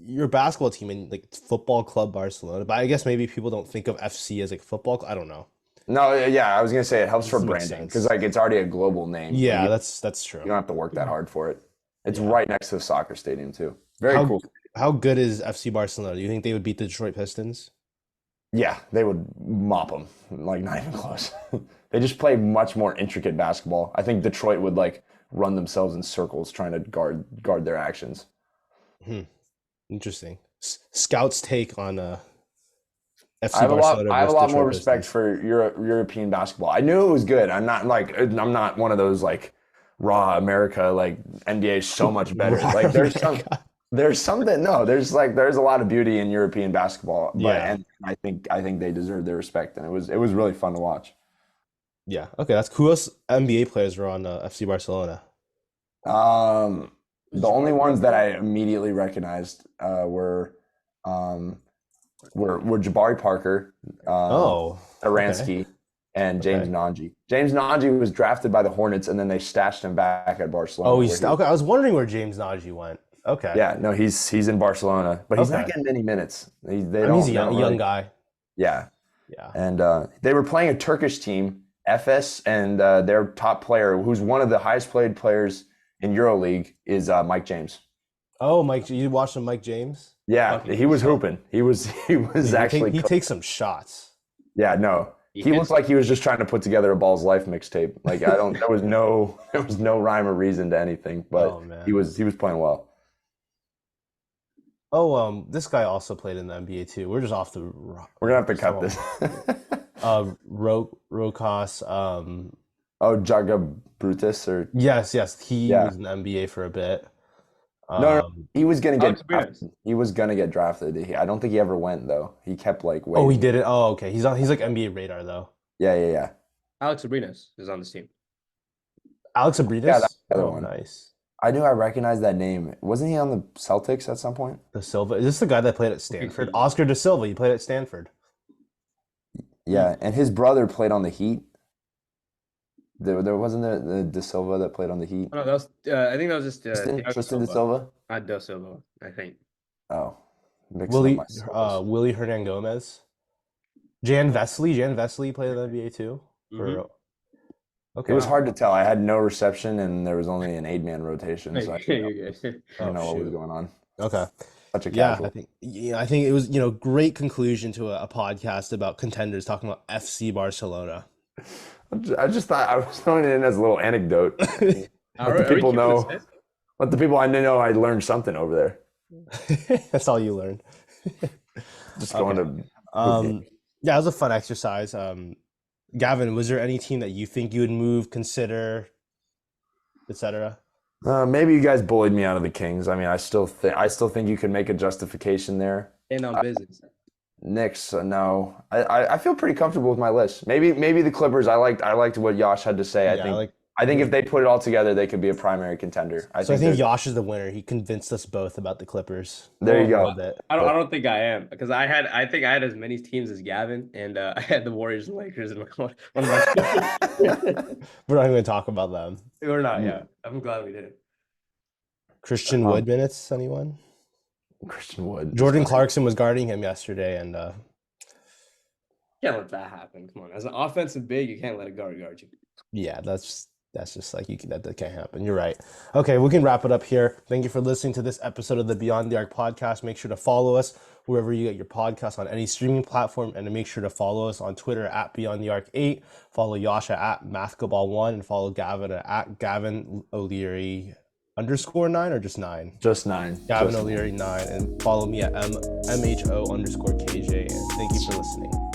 Speaker 1: you're a basketball team and like Football Club Barcelona, but I guess maybe people don't think of FC as like football. I don't know.
Speaker 2: No, yeah, I was gonna say it helps for
Speaker 1: This makes
Speaker 2: branding
Speaker 1: sense.
Speaker 2: because like it's already a global name. Like,
Speaker 1: Yeah,
Speaker 2: you
Speaker 1: that's true.
Speaker 2: don't have to work that hard for it. It's
Speaker 1: Yeah.
Speaker 2: right next to the soccer stadium too. Very
Speaker 1: How
Speaker 2: cool.
Speaker 1: how good is FC Barcelona? Do you think they would beat the Detroit Pistons?
Speaker 2: Yeah, they would mop them. Like not even close. They just play much more intricate basketball. I think Detroit would like run themselves in circles trying to guard their actions.
Speaker 1: Hmm. Interesting. Scout's take on FC
Speaker 2: I have a lot.
Speaker 1: Barcelona
Speaker 2: I have a
Speaker 1: versus
Speaker 2: lot more
Speaker 1: Detroit
Speaker 2: respect
Speaker 1: Pistons.
Speaker 2: for European basketball. I knew it was good. I'm not one of those like raw America like NBA is so much better.
Speaker 1: Raw
Speaker 2: Like
Speaker 1: America.
Speaker 2: there's something no. There's a lot of beauty in European basketball. But
Speaker 1: Yeah.
Speaker 2: and I think they deserve their respect, and it was really fun to watch.
Speaker 1: Yeah. Okay, that's cool. Who else NBA players were on FC Barcelona?
Speaker 2: The only ones that I immediately recognized were Jabari Parker,
Speaker 1: Oh, okay.
Speaker 2: Aransky, and James
Speaker 1: Okay.
Speaker 2: Nanji. James Nanji was drafted by the Hornets, and then they stashed him back at Barcelona.
Speaker 1: Oh, he's okay. I was wondering where James Najee went. Okay.
Speaker 2: Yeah, no, he's in Barcelona, but he's not
Speaker 1: Okay.
Speaker 2: getting many minutes. They
Speaker 1: I mean,
Speaker 2: don't.
Speaker 1: he's a
Speaker 2: They don't
Speaker 1: young
Speaker 2: really,
Speaker 1: guy.
Speaker 2: yeah,
Speaker 1: Yeah.
Speaker 2: and they were playing a Turkish team, Efes, and their top player, who's one of the highest paid players in EuroLeague, is Mike James.
Speaker 1: Oh, Mike, you watched some Mike James?
Speaker 2: Yeah,
Speaker 1: Okay.
Speaker 2: he was hooping. He was actually.
Speaker 1: He takes some shots.
Speaker 2: Yeah, no. He
Speaker 3: hits-
Speaker 2: looked like he was just trying to put together a Ball's Life mixtape. Like I don't there was no rhyme or reason to anything, but
Speaker 1: Oh, man.
Speaker 2: he was playing well.
Speaker 1: Oh, this guy also played in the NBA too. We're just off the.
Speaker 2: We're gonna have to cut this.
Speaker 1: Rokas.
Speaker 2: Oh, Jaga Brutus or
Speaker 1: Yes, he
Speaker 2: Yeah.
Speaker 1: was in the NBA for a bit.
Speaker 2: no, he was gonna get
Speaker 3: Alex Abrines.
Speaker 2: drafted. He was gonna get drafted. I don't think he ever went though. He kept like waiting.
Speaker 1: Oh, he did it. Oh, okay. He's like NBA radar though.
Speaker 2: Yeah.
Speaker 3: Alex Abrines is on this team.
Speaker 1: Alex Abrines.
Speaker 2: Yeah, that's the other
Speaker 1: Oh,
Speaker 2: one.
Speaker 1: nice.
Speaker 2: I knew I recognized that name. Wasn't he on the Celtics at some point?
Speaker 1: De Silva. Is this the guy that played at Stanford? Oscar De Silva. He played at Stanford.
Speaker 2: Yeah, and his brother played on the Heat. There wasn't the De Silva that played on the Heat.
Speaker 3: Oh, no, that was. I think that was just Thiago
Speaker 2: Tristan De
Speaker 3: Silva.
Speaker 2: Silva.
Speaker 3: Not De Silva, I think.
Speaker 2: Oh, mixing up my Silvas.
Speaker 1: Willie Hernan Gomez. Jan Vesley. Jan Vesley played in the NBA too.
Speaker 3: Mhm.
Speaker 1: Okay.
Speaker 2: It was hard to tell. I had no reception, and there was only an 8-man rotation, so I
Speaker 3: You're
Speaker 2: didn't
Speaker 3: good.
Speaker 2: know what was
Speaker 1: shoot.
Speaker 2: going on.
Speaker 1: Okay.
Speaker 2: Such a
Speaker 1: Yeah,
Speaker 2: casual.
Speaker 1: I think it was, great conclusion to a podcast about contenders talking about FC Barcelona.
Speaker 2: I just thought I was throwing it in as a little anecdote.
Speaker 3: Are
Speaker 2: Let
Speaker 3: we-
Speaker 2: the
Speaker 3: are we
Speaker 2: people
Speaker 3: keeping
Speaker 2: know.
Speaker 3: this?
Speaker 2: Let the people I know I learned something over there.
Speaker 1: That's all you learned.
Speaker 2: Just going to.
Speaker 1: Yeah, it was a fun exercise. Gavin, was there any team that you think you would move, consider, etc.?
Speaker 2: Maybe you guys bullied me out of the Kings. I mean, I still think you can make a justification there.
Speaker 3: And on business.
Speaker 2: Knicks, no. I feel pretty comfortable with my list. Maybe the Clippers. I liked what Yash had to say. I think if they put it all together, they could be a primary contender.
Speaker 1: I think Yash is the winner. He convinced us both about the Clippers.
Speaker 2: There you
Speaker 1: A
Speaker 2: go.
Speaker 1: little bit.
Speaker 3: I don't think I am because I think I had as many teams as Gavin, and I had the Warriors and Lakers in one of my.
Speaker 1: We're not even going to talk about them.
Speaker 3: We're not. Yeah, I'm glad we did it.
Speaker 1: Christian Wood minutes, anyone?
Speaker 2: Christian Wood.
Speaker 1: Jordan Clarkson was guarding him yesterday, and
Speaker 3: Can't let that happen. Come on, as an offensive big, you can't let a guard you.
Speaker 1: yeah, that's just like that can't happen. You're right. Okay, we can wrap it up here. Thank you for listening to this episode of the Beyond the Arc podcast. Make sure to follow us wherever you get your podcast on any streaming platform, and to make sure to follow us on Twitter at Beyond the Arc 8. Follow Yasha at Mathcoball1, and follow Gavin at Gavin O'Leary _9 or just 9?
Speaker 2: Just 9.
Speaker 1: Gavin
Speaker 2: Just
Speaker 1: O'Leary 9, and follow me at MHO_KJ. And thank you for listening.